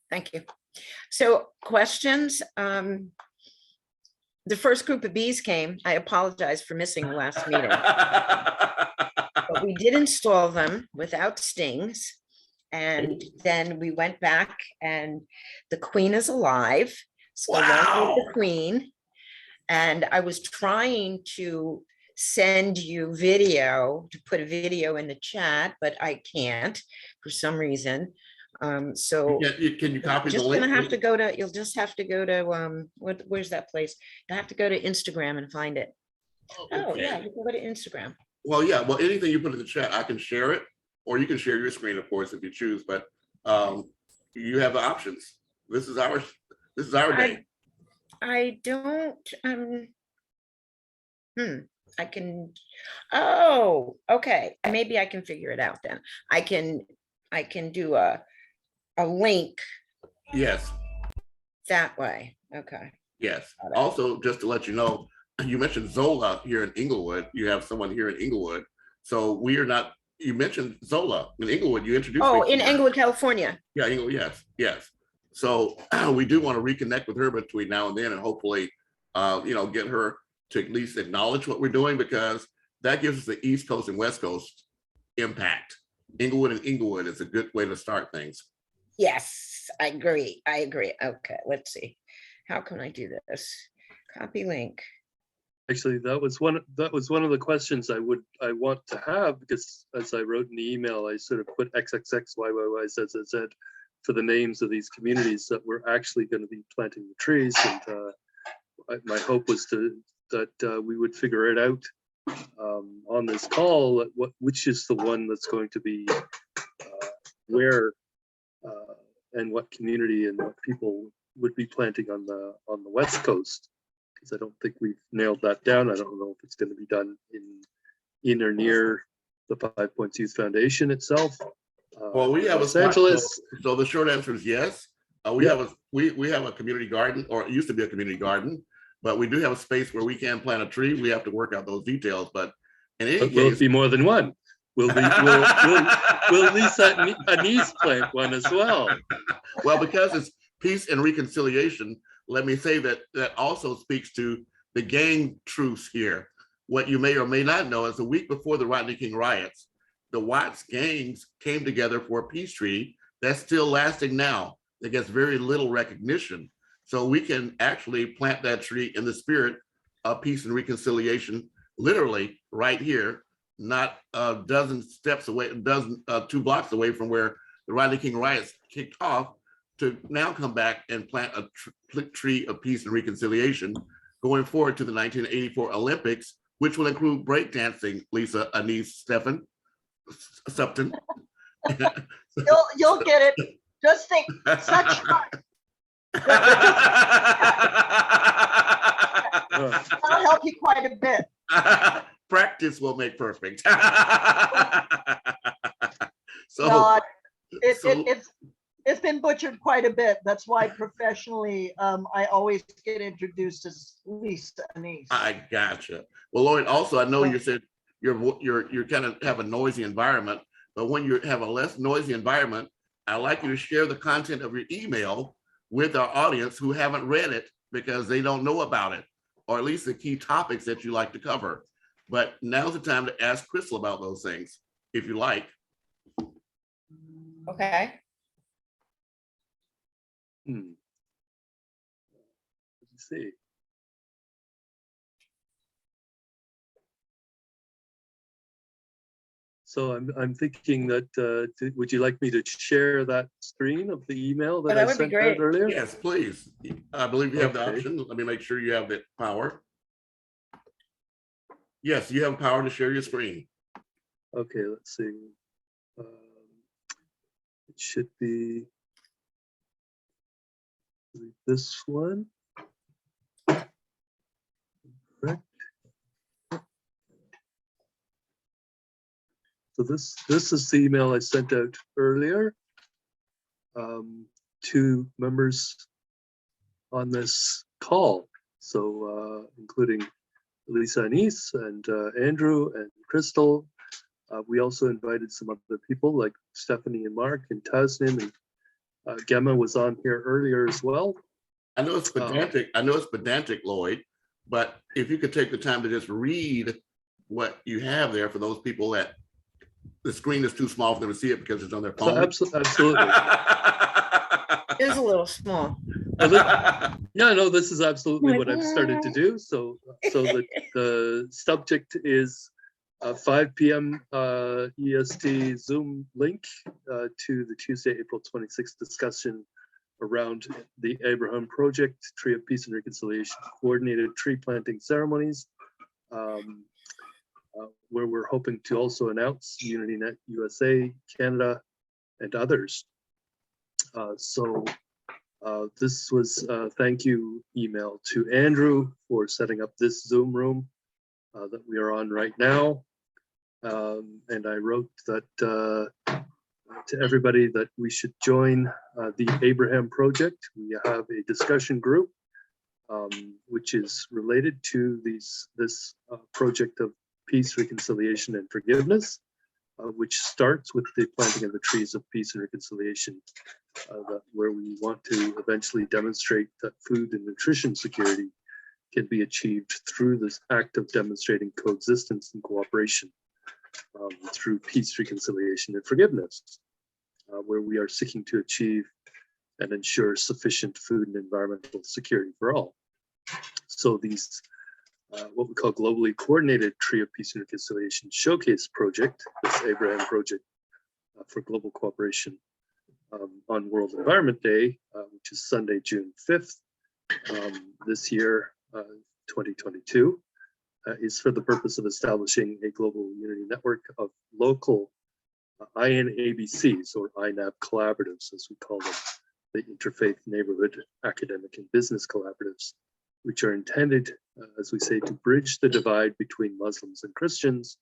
thank you. So questions? The first group of bees came. I apologize for missing the last meeting, but we did install them without stings. And then we went back and the queen is alive. So long live the queen. And I was trying to send you video, to put a video in the chat, but I can't for some reason. So Can you copy the just link? gonna have to go to, you'll just have to go to where's that place? You have to go to Instagram and find it. Oh yeah, you can go to Instagram. Well, yeah, well, anything you put in the chat, I can share it, or you can share your screen, of course, if you choose, but you have the options. This is our day. I don't, I can, oh, okay, maybe I can figure it out then. I can do a link Yes, that way, okay. yes. Also, just to let you know, you mentioned Zola here in Inglewood. You have someone here in Inglewood. So we are not, you mentioned Zola in Inglewood. You introduced me Oh, to in her. Inglewood, California. Yeah, Inglewood, yes. So we do want to reconnect with her between now and then and hopefully, get her to at least acknowledge what we're doing, because that gives us the East Coast and West Coast impact. Inglewood and Inglewood is a good way to start things. Yes, I agree. Okay, let's see. How can I do this? Copy link. Actually, that was one of the questions I want to have, because as I wrote in the email, I sort of put XXXYYYZZZ for the names of these communities that we're actually going to be planting the trees. And my hope was that we would figure it out on this call, which is the one that's going to be where and what community and what people would be planting on the West Coast. Because I don't think we've nailed that down. I don't know if it's going to be done in or near the 5 Points Youth Foundation itself. Well, we have Los Angeles. So the short answer is yes. We have a community garden, or it used to be a community garden, but we do have a space where we can plant a tree. We have to work out those details, but in any case, will it be more than one? will Lisa-Anice plant one as well? Well, because it's peace and reconciliation, let me say that that also speaks to the gang truce here. What you may or may not know is a week before the Rodney King riots, the Watts gangs came together for a peace treaty that's still lasting now. That gets very little recognition. So we can actually plant that tree in the spirit of peace and reconciliation, literally right here, not a dozen steps away, 2 blocks away from where the Rodney King riots kicked off, to now come back and plant a tree of peace and reconciliation going forward to the 1984 Olympics, which will include breakdancing, Lisa-Anice Supthen. You'll get it. Just think, such fun. That'll help you quite a bit. Practice will make perfect. So, No, it's been butchered quite a bit. That's why professionally, I always get introduced as Lisa-Anice. I gotcha. Well, Lloyd, also, I know you said you're kind of have a noisy environment, but when you have a less noisy environment, I'd like you to share the content of your email with our audience who haven't read it because they don't know about it, or at least the key topics that you like to cover. But now's the time to ask Crystal about those things, if you like. Okay. Let's see. So I'm thinking that, would you like me to share that screen of the email that that I would be sent great. out earlier? Yes, please. I believe you have the Okay. option. Let me make sure you have the power. Yes, you have power to share your screen. Okay, let's see. It should be this one. Correct. So this is the email I sent out earlier to members on this call. So including Lisa-Anice and Andrew and Crystal. We also invited some other people like Stephanie and Mark and Tasnim, and Gemma was on here earlier as well. I know it's pedantic, Lloyd, but if you could take the time to just read what you have there for those people that the screen is too small for them to see it because it's on their phone. Absolutely. It is a little small. Yeah, no, this is absolutely what I've started to do. So the subject is 5 p.m. EST Zoom link to the Tuesday, April 26th discussion around the Abraham Project, Tree of Peace and Reconciliation, coordinated tree planting ceremonies, where we're hoping to also announce UnityNet USA, Canada, and others. This was a thank you email to Andrew for setting up this Zoom room that we are on right now. And I wrote that to everybody that we should join the Abraham Project. We have a discussion group which is related to this project of peace, reconciliation, and forgiveness, which starts with the planting of the trees of peace and reconciliation, where we want to eventually demonstrate that food and nutrition security can be achieved through this act of demonstrating coexistence and cooperation through peace, reconciliation, and forgiveness, where we are seeking to achieve and ensure sufficient food and environmental security for all. So these what we call globally coordinated Tree of Peace and Reconciliation Showcase Project, this Abraham Project for Global Cooperation on World Environment Day, which is Sunday, June 5th, this year, 2022, is for the purpose of establishing a global unity network of local INABCs, or INAB collaboratives, as we call them, the Interfaith Neighborhood Academic and Business Collaboratives, which are intended, as we say, to bridge the divide between Muslims and Christians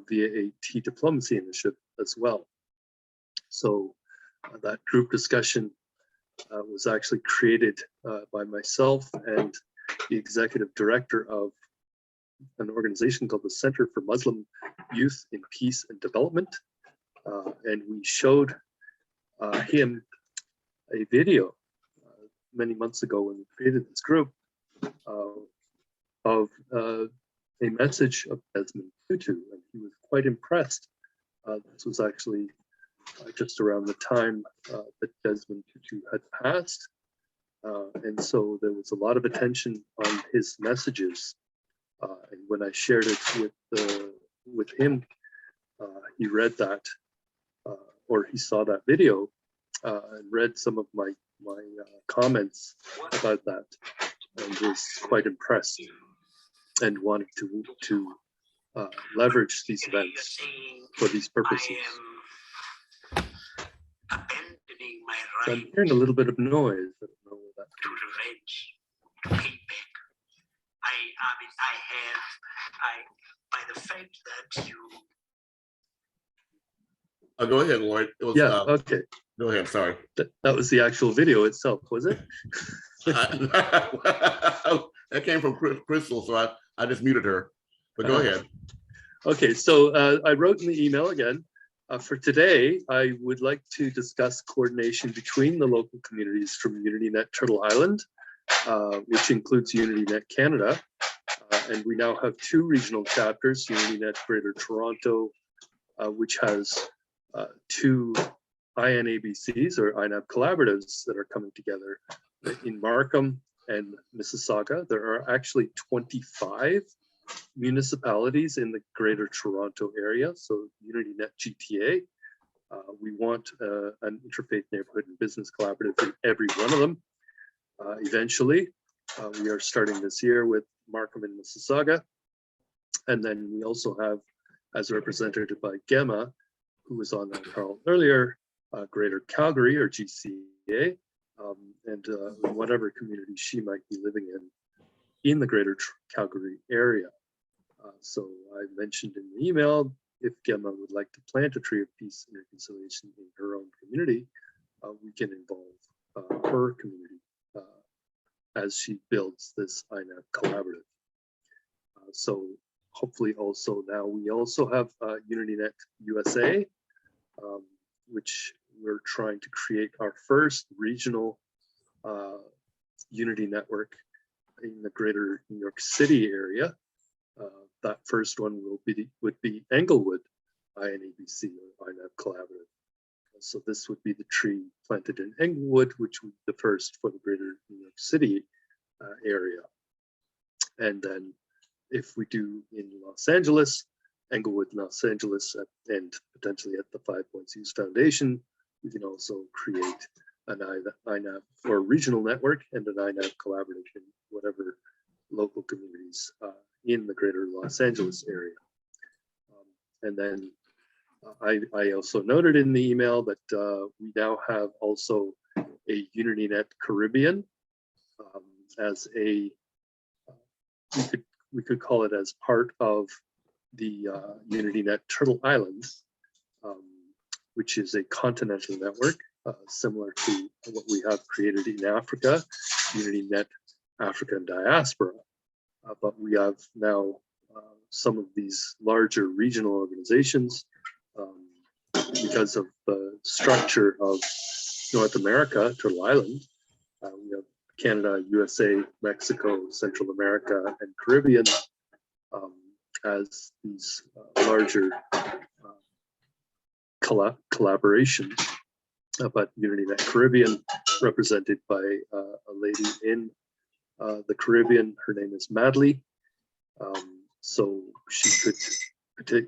via a tea diplomacy initiative as well. So that group discussion was actually created by myself and the executive director of an organization called the Center for Muslim Youth in Peace and Development. And we showed him a video many months ago when we created this group of a message of Desmond Tutu, and he was quite impressed. This was actually just around the time that Desmond Tutu had passed. And so there was a lot of attention on his messages. And when I shared it with him, he read that, or he saw that video and read some of my comments about that, and was quite impressed and wanted to leverage these events for these purposes. So I'm hearing a little bit of noise. I don't know where that's coming from. By the fact that you. Go ahead, Lloyd. It was, Yeah, okay. Go ahead, sorry. That was the actual video itself, was it? That came from Crystal, so I just muted her. But go ahead. Okay, so I wrote in the email again. For today, I would like to discuss coordination between the local communities from UnityNet Turtle Island, which includes UnityNet Canada. And we now have two regional chapters, UnityNet Greater Toronto, which has two INABCs or INAB collaboratives that are coming together in Markham and Mississauga. There are actually 25 municipalities in the Greater Toronto area, so UnityNet GTA. We want an interfaith neighborhood and business collaborative in every one of them. Eventually, we are starting this year with Markham and Mississauga. And then we also have, as represented by Gemma, who was on that call earlier, Greater Calgary or GCA, and whatever community she might be living in the Greater Calgary area. So I mentioned in the email, if Gemma would like to plant a tree of peace and reconciliation in her own community, we can involve her community as she builds this INAB collaborative. So hopefully also now we also have UnityNet USA, which we're trying to create our first regional Unity network in the Greater New York City area. That first one would be Englewood INABC or INAB Collaborative. So this would be the tree planted in Englewood, which would be the first for the Greater New York City area. And then if we do in Los Angeles, Englewood, Los Angeles, and potentially at the 5 Points Youth Foundation, we can also create an INAB or regional network and an INAB collaborative in whatever local communities in the Greater Los Angeles area. And then I also noted in the email that we now have also a UnityNet Caribbean as a, we could call it as part of the UnityNet Turtle Islands, which is a continental network similar to what we have created in Africa, UnityNet Africa and Diaspora. But we have now some of these larger regional organizations because of the structure of North America, Turtle Island. We have Canada, USA, Mexico, Central America, and Caribbean as these larger collaborations. But UnityNet Caribbean, represented by a lady in the Caribbean, her name is Madly. So she could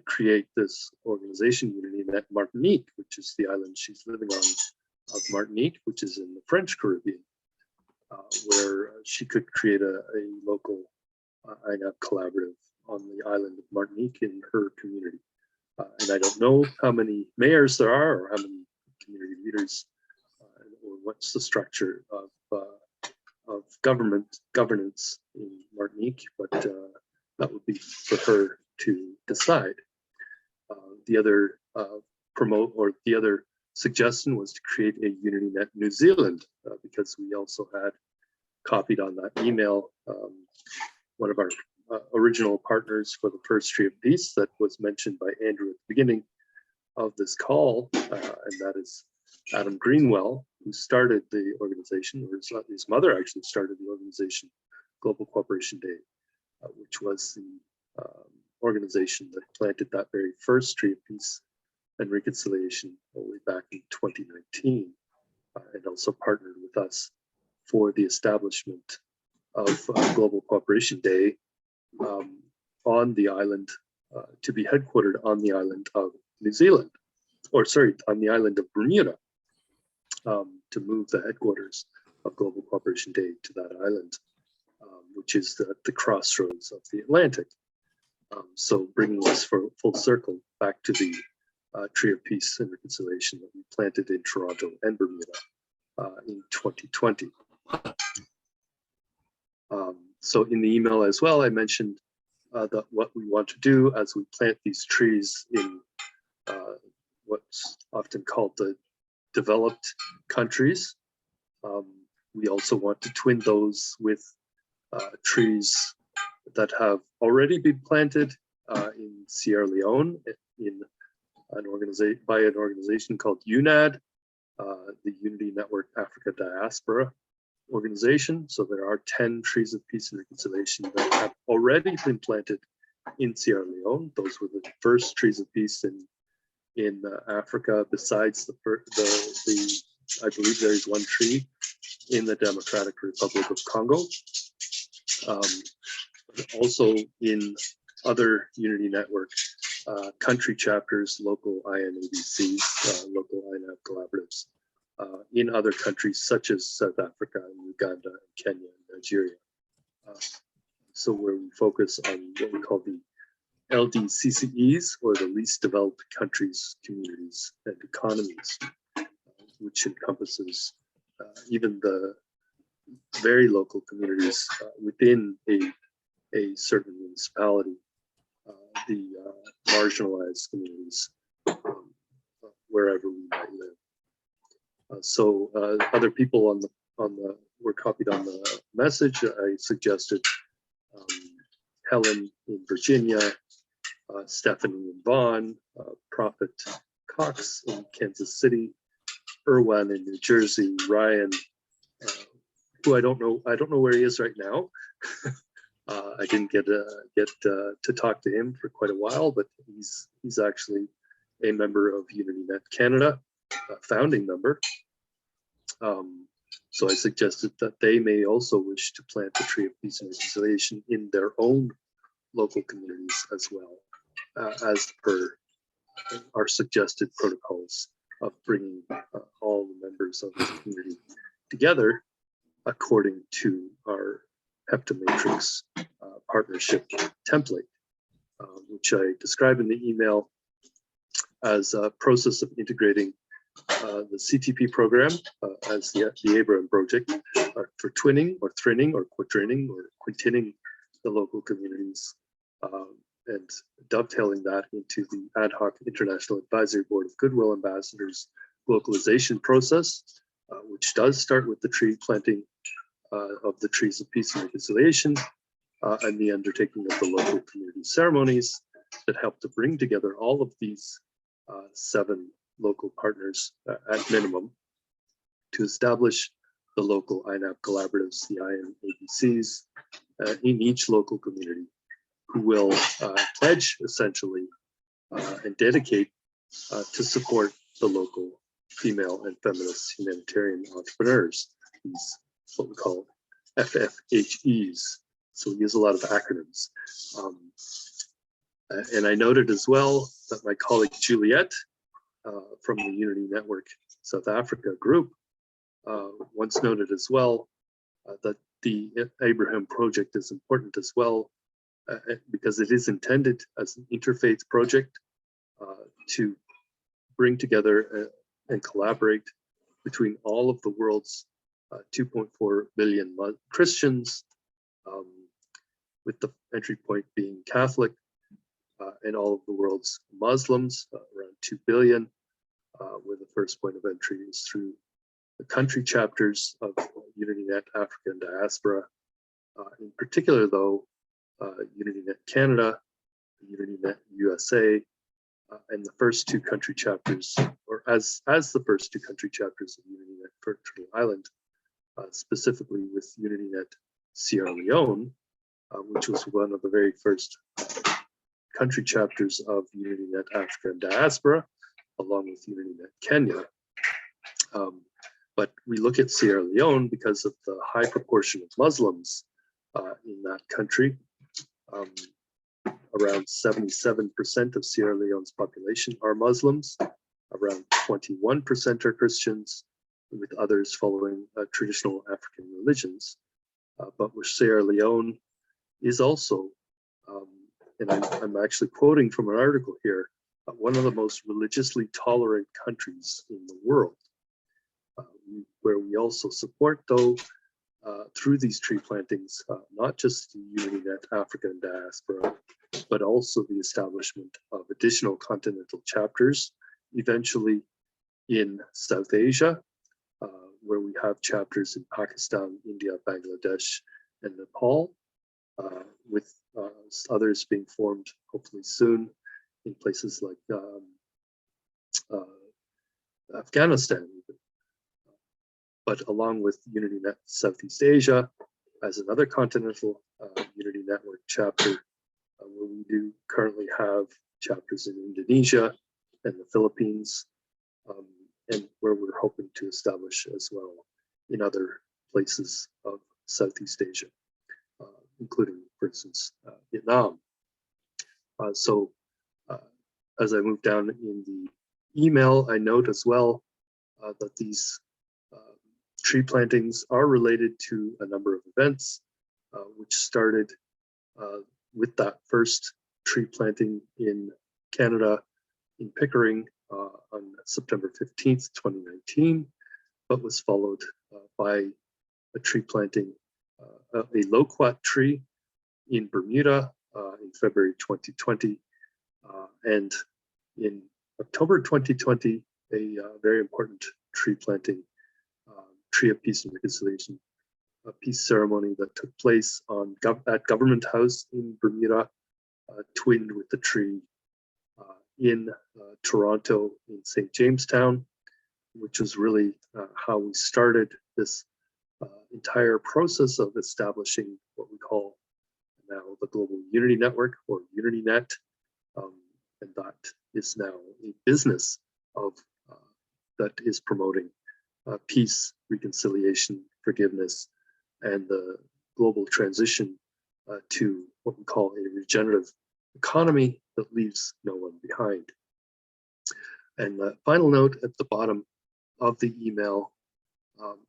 create this organization, UnityNet Martinique, which is the island she's living on, of Martinique, which is in the French Caribbean, where she could create a local INAB collaborative on the island of Martinique in her community. And I don't know how many mayors there are or how many community leaders or what's the structure of governance in Martinique, but that would be for her to decide. The other the other suggestion was to create a UnityNet New Zealand, because we also had copied on that email one of our original partners for the first Tree of Peace that was mentioned by Andrew at the beginning of this call, and that is Adam Greenwell, who started the organization, or his mother actually started the organization, Global Cooperation Day, which was the organization that planted that very first Tree of Peace and Reconciliation all the way back in 2019, and also partnered with us for the establishment of Global Cooperation Day on the island, to be headquartered on the island of New Zealand, or sorry, on the island of Bermuda, to move the headquarters of Global Cooperation Day to that island, which is the crossroads of the Atlantic. So bringing us full circle back to the Tree of Peace and Reconciliation that we planted in Toronto and Bermuda in 2020. So in the email as well, I mentioned that what we want to do as we plant these trees in what's often called the developed countries. We also want to twin those with trees that have already been planted in Sierra Leone in by an organization called UNAD, the Unity Network Africa Diaspora organization. So there are 10 trees of peace and reconciliation that have already been planted in Sierra Leone. Those were the first trees of peace in Africa, besides the I believe there is one tree in the Democratic Republic of Congo. Also in other Unity Network country chapters, local INABCs, local INAB collaboratives, in other countries such as South Africa and Uganda and Kenya and Nigeria. So where we focus on what we call the LDCCEs, or the least developed countries, communities, and economies, which encompasses even the very local communities within a certain municipality, the marginalized communities, wherever we might live. So other people on the were copied on the message. I suggested Helen in Virginia, Stephanie in Vaughan, Prophet Cox in Kansas City, Irwan in New Jersey, Ryan, who I don't know where he is right now. I didn't get to talk to him for quite a while, but he's actually a member of UnityNet Canada, a founding member. So I suggested that they may also wish to plant the Tree of Peace and Reconciliation in their own local communities as well, as per our suggested protocols of bringing all the members of the community together according to our HEPTA matrix partnership template, which I describe in the email as a process of integrating the CTP program as the Abraham project for twinning or thrinning or quadrinning or quintinning the local communities, and dovetailing that into the ad hoc International Advisory Board of Goodwill Ambassadors localization process, which does start with the tree planting of the trees of peace and reconciliation, and the undertaking of the local community ceremonies that help to bring together all of these 7 local partners at minimum to establish the local INAB collaboratives, the INABCs, in each local community, who will pledge essentially and dedicate to support the local female and feminist humanitarian entrepreneurs, these what we call FFHEs. So we use a lot of acronyms. And I noted as well that my colleague Juliet from the Unity Network South Africa group once noted as well that the Abraham project is important as well, because it is intended as an interfaith project to bring together and collaborate between all of the world's 2.4 billion Christians, with the entry point being Catholic, and all of the world's Muslims, around 2 billion, where the first point of entry is through the country chapters of UnityNet Africa and Diaspora. In particular, though, UnityNet Canada, UnityNet USA, and the first two country chapters, or as the first two country chapters of UnityNet for Turtle Island, specifically with UnityNet Sierra Leone, which was one of the very first country chapters of UnityNet Africa and Diaspora, along with UnityNet Kenya. But we look at Sierra Leone because of the high proportion of Muslims in that country. Around 77% of Sierra Leone's population are Muslims, around 21% are Christians, with others following traditional African religions. But where Sierra Leone is also, and I'm actually quoting from an article here, one of the most religiously tolerant countries in the world, where we also support, though, through these tree plantings, not just UnityNet Africa and Diaspora, but also the establishment of additional continental chapters, eventually in South Asia, where we have chapters in Pakistan, India, Bangladesh, and Nepal, with others being formed hopefully soon in places like Afghanistan. But along with UnityNet Southeast Asia as another continental Unity Network chapter, where we do currently have chapters in Indonesia and the Philippines, and where we're hoping to establish as well in other places of Southeast Asia, including, for instance, Vietnam. So as I move down in the email, I note as well that these tree plantings are related to a number of events, which started with that first tree planting in Canada, in Pickering, on September 15th, 2019, but was followed by a tree planting, a loquat tree in Bermuda in February 2020, and in October 2020, a very important tree planting, Tree of Peace and Reconciliation, a peace ceremony that took place at Government House in Bermuda, twinned with the tree in Toronto in St. Jamestown, which was really how we started this entire process of establishing what we call now the Global Unity Network, or UnityNet, and that is now a business of that is promoting peace, reconciliation, forgiveness, and the global transition to what we call a regenerative economy that leaves no one behind. And the final note at the bottom of the email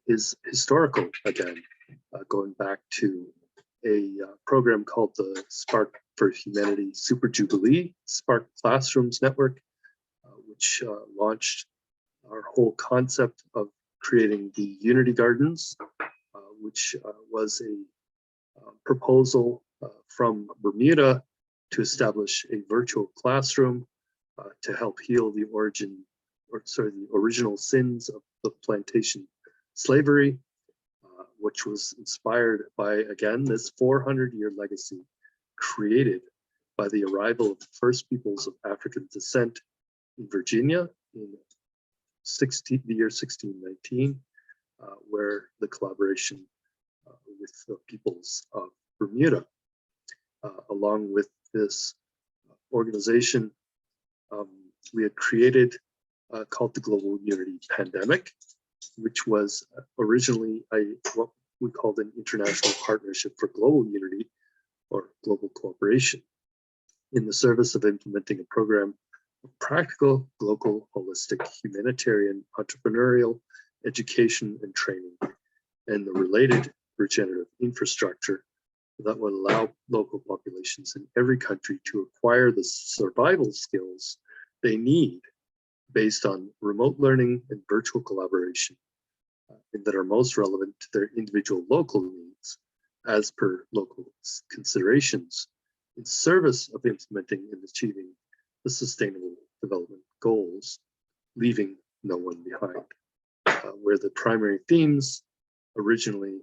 is historical again, going back to a program called the Spark for Humanity Super Jubilee Spark Classrooms Network, which launched our whole concept of creating the Unity Gardens, which was a proposal from Bermuda to establish a virtual classroom to help heal the original sins of the plantation slavery, which was inspired by, again, this 400-year legacy created by the arrival of the first peoples of African descent in Virginia in the year 1619, where the collaboration with the peoples of Bermuda, along with this organization, we had created called the Global Unity Pandemic, which was originally what we called an international partnership for global unity or global cooperation in the service of implementing a program of practical, local, holistic, humanitarian, entrepreneurial, education and training, and the related regenerative infrastructure that would allow local populations in every country to acquire the survival skills they need based on remote learning and virtual collaboration, and that are most relevant to their individual local needs as per local considerations in service of implementing and achieving the Sustainable Development Goals, leaving no one behind, where the primary themes originally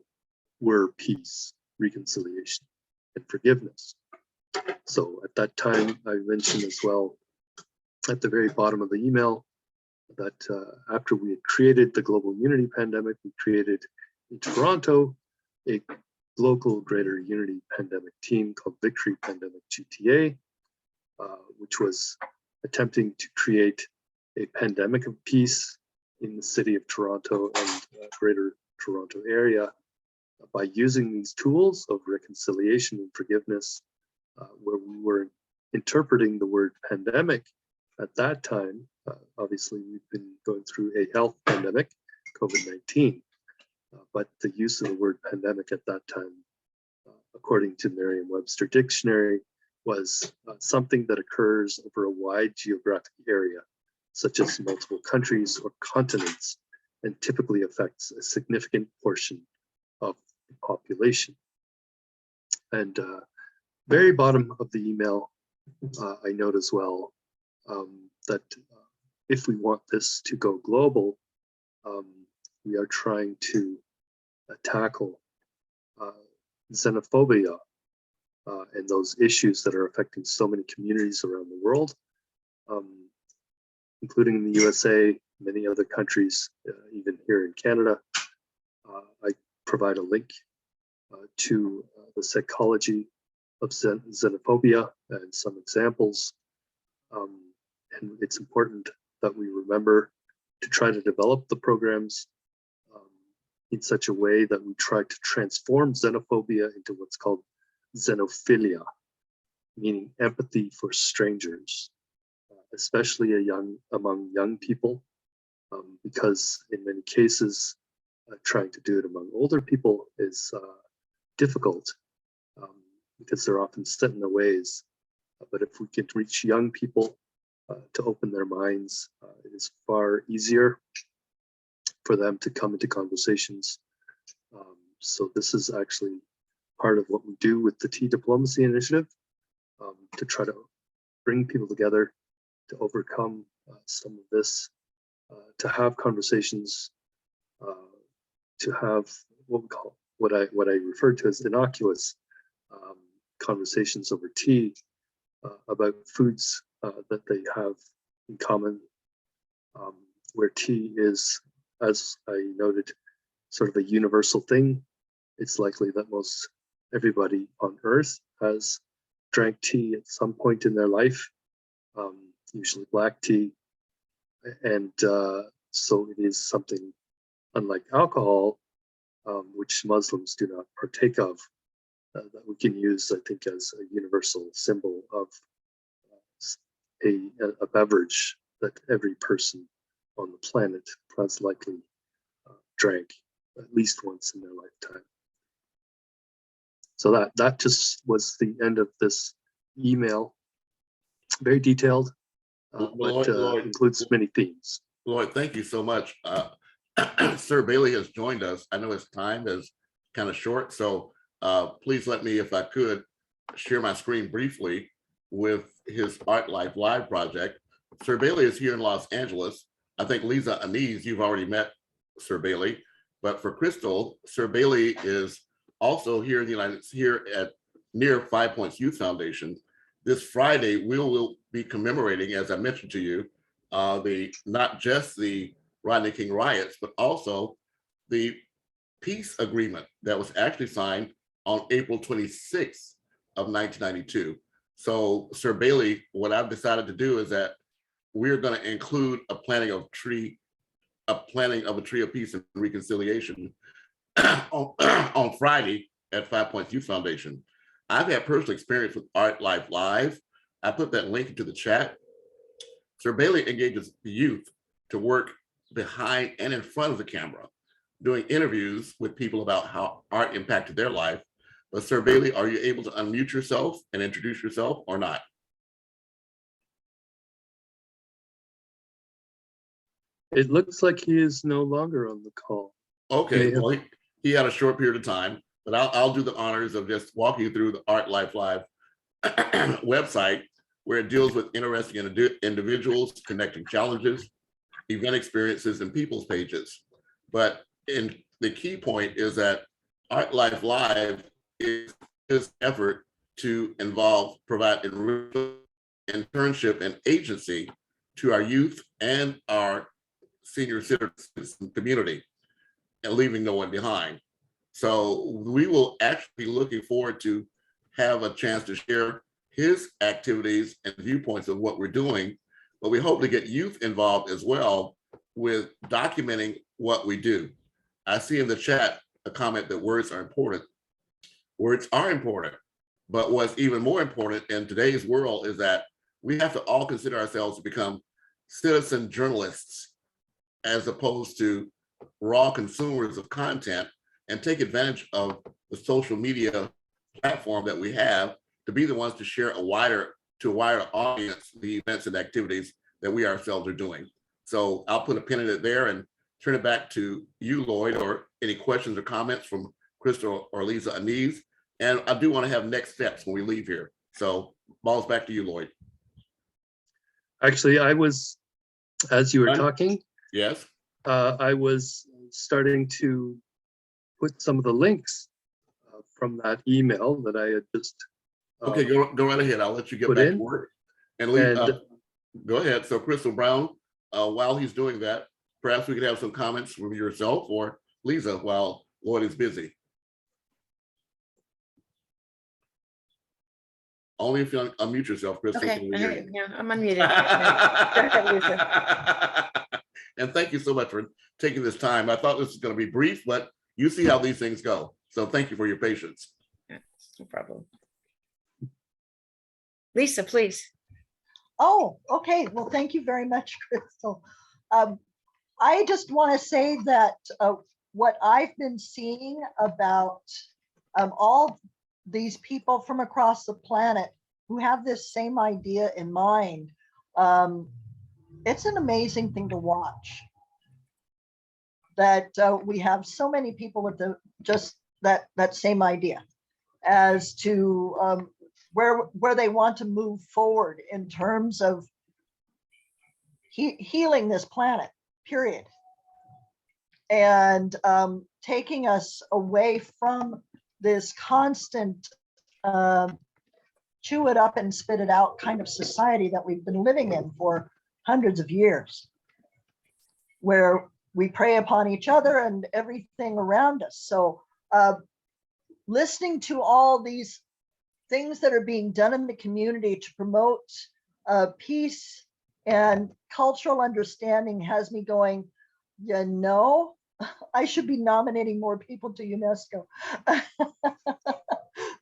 were peace, reconciliation, and forgiveness. So at that time, I mentioned as well at the very bottom of the email that after we had created the Global Unity Pandemic, we created in Toronto a local Greater Unity Pandemic team called Victory Pandemic GTA, which was attempting to create a pandemic of peace in the city of Toronto and Greater Toronto area by using these tools of reconciliation and forgiveness, where we were interpreting the word pandemic at that time. Obviously, we've been going through a health pandemic, COVID-19, but the use of the word pandemic at that time, according to Merriam-Webster Dictionary, was something that occurs over a wide geographic area, such as multiple countries or continents, and typically affects a significant portion of the population. And very bottom of the email, I note as well that if we want this to go global, we are trying to tackle xenophobia and those issues that are affecting so many communities around the world, including in the USA, many other countries, even here in Canada. I provide a link to the psychology of xenophobia and some examples. And it's important that we remember to try to develop the programs in such a way that we try to transform xenophobia into what's called xenophilia, meaning empathy for strangers, especially among young people, because in many cases, trying to do it among older people is difficult because they're often set in their ways. But if we can reach young people to open their minds, it is far easier for them to come into conversations. So this is actually part of what we do with the Tea Diplomacy Initiative, to try to bring people together, to overcome some of this, to have conversations, to have what we call, what I refer to as innocuous conversations over tea about foods that they have in common, where tea is, as I noted, sort of a universal thing. It's likely that most everybody on earth has drank tea at some point in their life, usually black tea. And so it is something, unlike alcohol, which Muslims do not partake of, that we can use, I think, as a universal symbol of a beverage that every person on the planet has likely drank at least once in their lifetime. So that just was the end of this email. Very detailed, but includes many themes. Lloyd, thank you so much. Sir Bailey has joined us. I know his time is kind of short, so please let me, if I could, share my screen briefly with his Art Life Live project. Sir Bailey is here in Los Angeles. I think Lisa-Anice, you've already met Sir Bailey, but for Crystal, Sir Bailey is also here in the United States, here at near 5 Points Youth Foundation. This Friday, we will be commemorating, as I mentioned to you, not just the Rodney King riots, but also the peace agreement that was actually signed on April 26th of 1992. So, Sir Bailey, what I've decided to do is that we're going to include a planting of a tree of peace and reconciliation on Friday at 5 Points Youth Foundation. I've had personal experience with Art Life Live. I put that link into the chat. Sir Bailey engages the youth to work behind and in front of the camera, doing interviews with people about how art impacted their life. But Sir Bailey, are you able to unmute yourself and introduce yourself or not? It looks like he is no longer on the call. Okay, well, he had a short period of time, but I'll do the honors of just walking you through the Art Life Live website, where it deals with interesting individuals, connecting challenges, event experiences, and people's pages. But the key point is that Art Life Live is his effort to provide internship and agency to our youth and our senior citizens community, and leaving no one behind. So we will actually be looking forward to have a chance to share his activities and viewpoints of what we're doing, but we hope to get youth involved as well with documenting what we do. I see in the chat a comment that words are important. Words are important, but what's even more important in today's world is that we have to all consider ourselves to become citizen journalists as opposed to raw consumers of content, and take advantage of the social media platform that we have to be the ones to share to a wider audience the events and activities that we ourselves are doing. So I'll put a pin in it there and turn it back to you, Lloyd, or any questions or comments from Crystal or Lisa-Anice. And I do want to have next steps when we leave here. So ball's back to you, Lloyd. Actually, I was, as you were talking, Yes. I was starting to put some of the links from that email that I had just Okay, go right ahead. I'll let you get put back in. to work. And go ahead. So Crystal Brown, while he's doing that, perhaps we could have some comments from yourself or Lisa while Lloyd is busy. Only if you unmute yourself, Crystal. Okay, can we hear you. yeah, I'm unmuted. Go ahead, Lisa. And thank you so much for taking this time. I thought this was going to be brief, but you see how these things go. So thank you for your patience. Yeah, no problem. Lisa, please. Oh, okay. Well, thank you very much, Crystal. I just want to say that what I've been seeing about all these people from across the planet who have this same idea in mind, it's an amazing thing to watch. That we have so many people with just that same idea as to where they want to move forward in terms of healing this planet, period. And taking us away from this constant chew it up and spit it out kind of society that we've been living in for hundreds of years, where we prey upon each other and everything around us. So listening to all these things that are being done in the community to promote peace and cultural understanding has me going, you know, I should be nominating more people to UNESCO.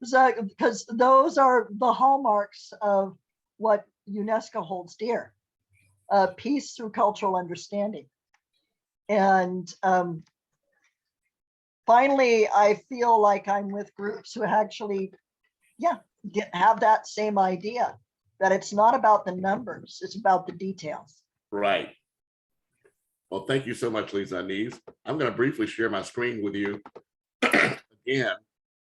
So, because those are the hallmarks of what UNESCO holds dear, peace through cultural understanding. And finally, I feel like I'm with groups who actually, have that same idea, that it's not about the numbers, it's about the details. Right. Well, thank you so much, Lisa-Anice. I'm going to briefly share my screen with you. Again,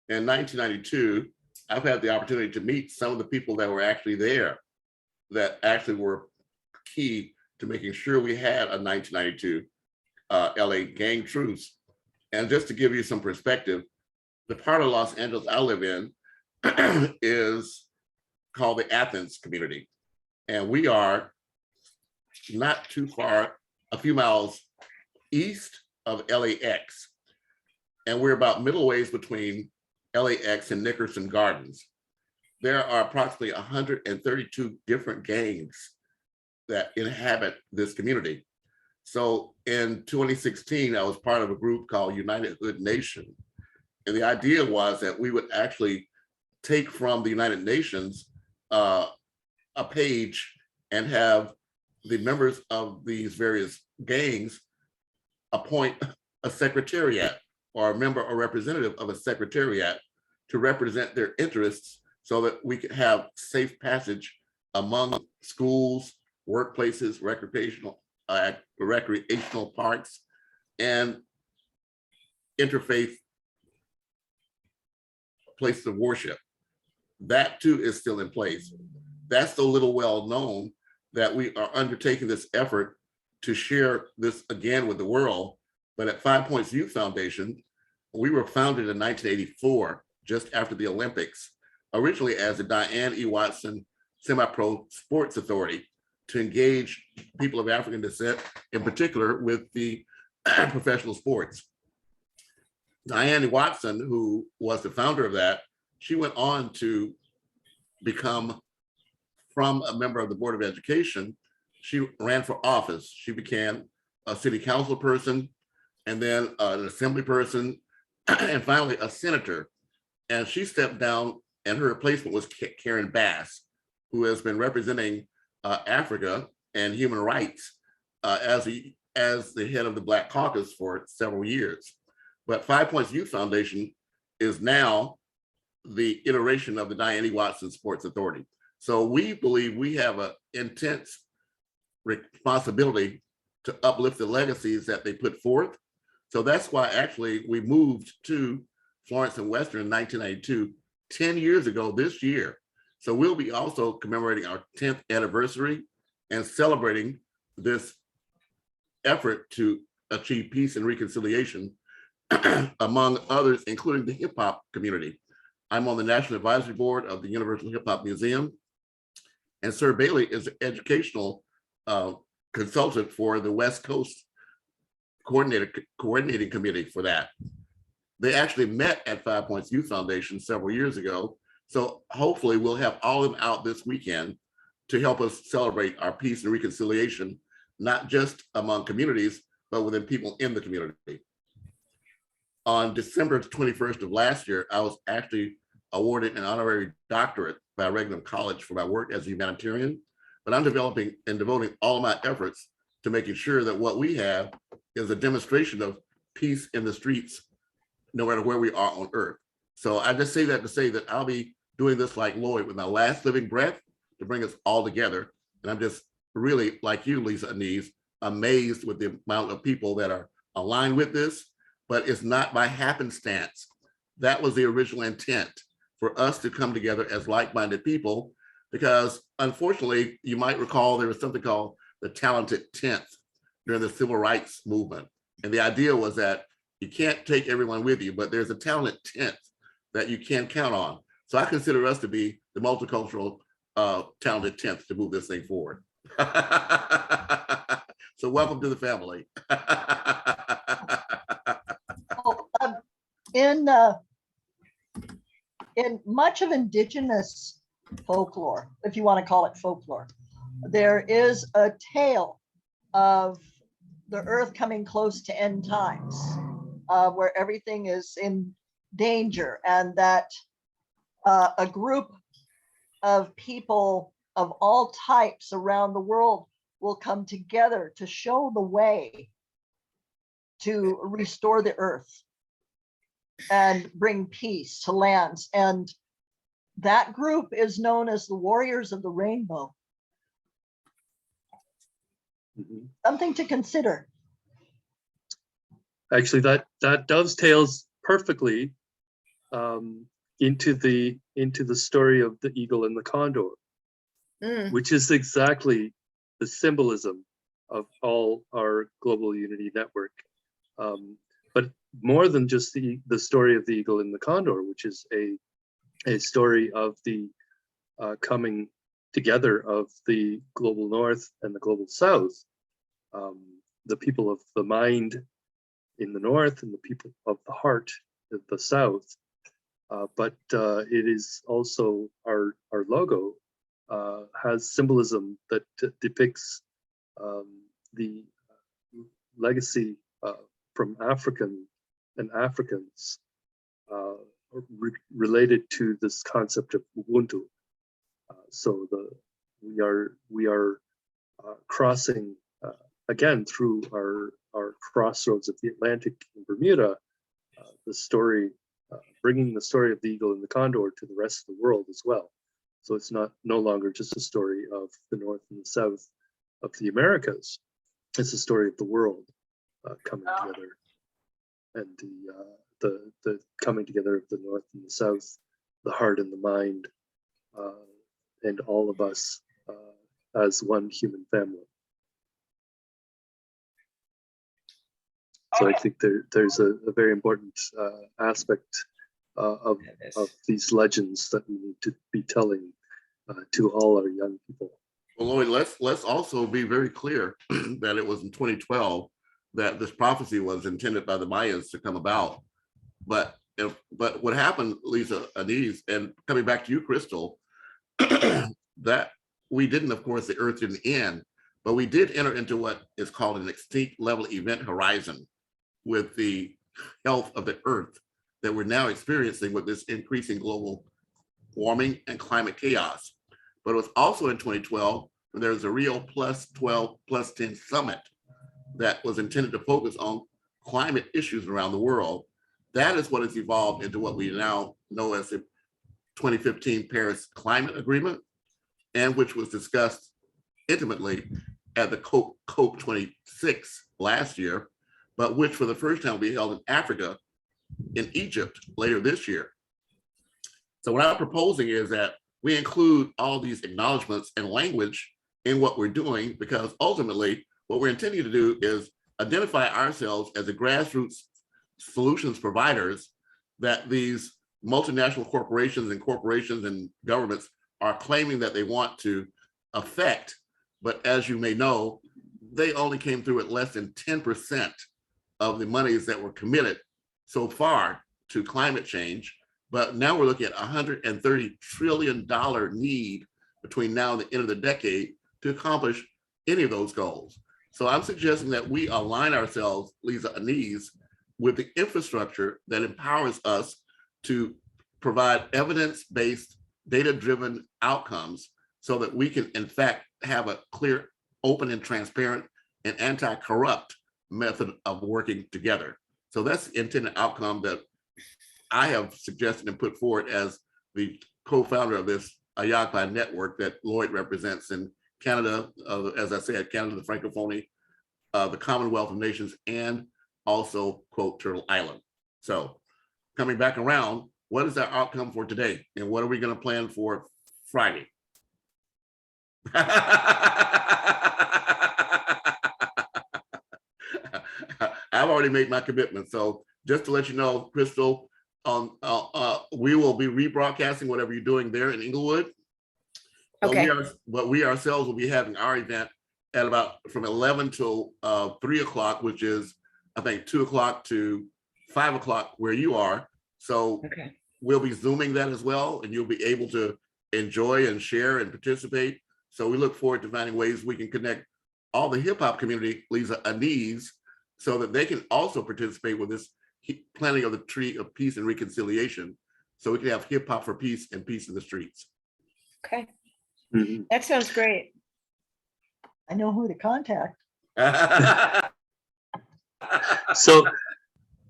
in 1992, I've had the opportunity to meet some of the people that were actually there, that actually were key to making sure we had a 1992 LA gang truce. And just to give you some perspective, the part of Los Angeles I live in is called the Athens community. And we are not too far, a few miles east of LAX. And we're about middle ways between LAX and Nickerson Gardens. There are approximately 132 different gangs that inhabit this community. So in 2016, I was part of a group called United Hood Nation. And the idea was that we would actually take from the United Nations a page and have the members of these various gangs appoint a secretariat or a member or representative of a secretariat to represent their interests so that we could have safe passage among schools, workplaces, recreational parks, and interfaith places of worship. That too is still in place. That's so little well known that we are undertaking this effort to share this again with the world. But at 5 Points Youth Foundation, we were founded in 1984, just after the Olympics, originally as the Diane E. Watson Semi-Pro Sports Authority to engage people of African descent, in particular with the professional sports. Diane Watson, who was the founder of that, she went on to become, from a member of the Board of Education, she ran for office. She became a city council person, and then an assembly person, and finally a senator. And she stepped down, and her replacement was Karen Bass, who has been representing Africa and human rights as the head of the Black Caucus for several years. But 5 Points Youth Foundation is now the iteration of the Diane E. Watson Sports Authority. So we believe we have an intense responsibility to uplift the legacies that they put forth. So that's why actually we moved to Florence and Western in 1992, 10 years ago this year. So we'll be also commemorating our 10th anniversary and celebrating this effort to achieve peace and reconciliation among others, including the hip hop community. I'm on the National Advisory Board of the Universal Hip Hop Museum, and Sir Bailey is an educational consultant for the West Coast coordinating committee for that. They actually met at 5 Points Youth Foundation several years ago. So hopefully we'll have all of them out this weekend to help us celebrate our peace and reconciliation, not just among communities, but within people in the community. On December 21st of last year, I was actually awarded an honorary doctorate by Regnum College for my work as a humanitarian, but I'm developing and devoting all of my efforts to making sure that what we have is a demonstration of peace in the streets, no matter where we are on earth. So I just say that to say that I'll be doing this like Lloyd with my last living breath to bring us all together. And I'm just really, like you, Lisa-Anice, amazed with the amount of people that are aligned with this, but it's not by happenstance. That was the original intent, for us to come together as like-minded people, because unfortunately, you might recall there was something called the Talented 10th during the Civil Rights Movement. And the idea was that you can't take everyone with you, but there's a talented 10th that you can count on. So I consider us to be the multicultural talented 10th to move this thing forward. So welcome to the family. In much of indigenous folklore, if you want to call it folklore, there is a tale of the earth coming close to end times, where everything is in danger, and that a group of people of all types around the world will come together to show the way to restore the earth and bring peace to lands. And that group is known as the Warriors of the Rainbow. Mhm. Something to consider. Actually, that dovetails perfectly into the story of the eagle and the condor, which is exactly the symbolism of all our global unity network. But more than just the story of the eagle and the condor, which is a story of the coming together of the global north and the global south, the people of the mind in the north and the people of the heart in the south. But it is also our logo has symbolism that depicts the legacy from African and Africans related to this concept of Ubuntu. So we are crossing again through our crossroads of the Atlantic in Bermuda, the story, bringing the story of the eagle and the condor to the rest of the world as well. So it's no longer just a story of the North and the South of the Americas. It's a story of the world coming together, and the coming together of the North and the South, the heart and the mind, and all of us as one human family. So I think there's a very important aspect of That is- of these legends that we need to be telling to all our young people. Well, Lloyd, let's also be very clear that it was in 2012 that this prophecy was intended by the Mayans to come about. But what happened, Lisa-Anice, and coming back to you, Crystal, that we didn't, of course, the Earth didn't end, but we did enter into what is called an extinct level event horizon with the health of the Earth that we're now experiencing with this increasing global warming and climate chaos. But it was also in 2012 when there was a Rio +12+10 summit that was intended to focus on climate issues around the world. That is what has evolved into what we now know as the 2015 Paris Climate Agreement, and which was discussed intimately at the COP26 last year, but which for the first time will be held in Africa, in Egypt later this year. So what I'm proposing is that we include all these acknowledgements and language in what we're doing, because ultimately what we're intending to do is identify ourselves as a grassroots solutions providers that these multinational corporations and governments are claiming that they want to affect. But as you may know, they only came through at less than 10% of the monies that were committed so far to climate change. But now we're looking at $130 trillion need between now and the end of the decade to accomplish any of those goals. So I'm suggesting that we align ourselves, Lisa-Anice, with the infrastructure that empowers us to provide evidence-based, data-driven outcomes so that we can, in fact, have a clear, open, and transparent and anti-corrupt method of working together. So that's the intended outcome that I have suggested and put forward as the co-founder of this AHIABGA network that Lloyd represents in Canada, as I said, Canada, the Francophonie, the Commonwealth of Nations, and also, quote, Turtle Island. So coming back around, what is our outcome for today? And what are we going to plan for Friday? I've already made my commitment. So just to let you know, Crystal, we will be rebroadcasting whatever you're doing there in Inglewood. Okay. But we ourselves will be having our event at about from 11 till 3 o'clock, which is, I think, 2 o'clock to 5 o'clock where you are. So Okay. we'll be Zooming that as well, and you'll be able to enjoy and share and participate. So we look forward to finding ways we can connect all the hip hop community, Lisa-Anice, so that they can also participate with this planting of the tree of peace and reconciliation. So we can have hip hop for peace and peace in the streets. Okay. Mhm. That sounds great. I know who to contact. So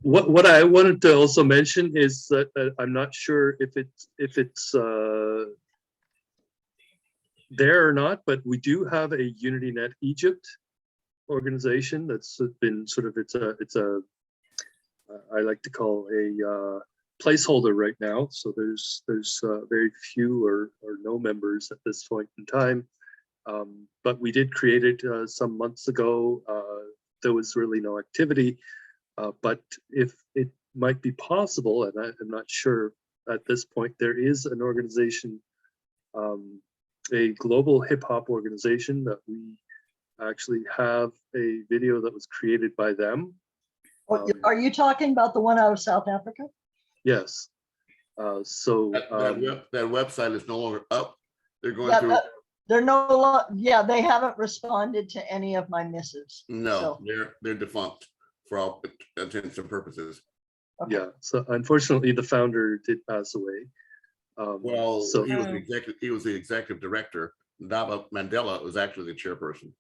what I wanted to also mention is that I'm not sure if it's there or not, but we do have a UnityNet Egypt organization that's been sort of it's a I like to call a placeholder right now. So there's very few or no members at this point in time. But we did create it some months ago. There was really no activity, but if it might be possible, and I'm not sure at this point, there is an organization, a global hip hop organization that we actually have a video that was created by them. Are you talking about the one out of South Africa? Yes. So that website is no longer up. They're going Yeah, through. they're yeah, they haven't responded to any of my missives. No, So, they're defunct for all intents and purposes. okay. yeah, so unfortunately the founder did pass away. Well, so he was the executive director. Ndaba Mandela was actually the chairperson.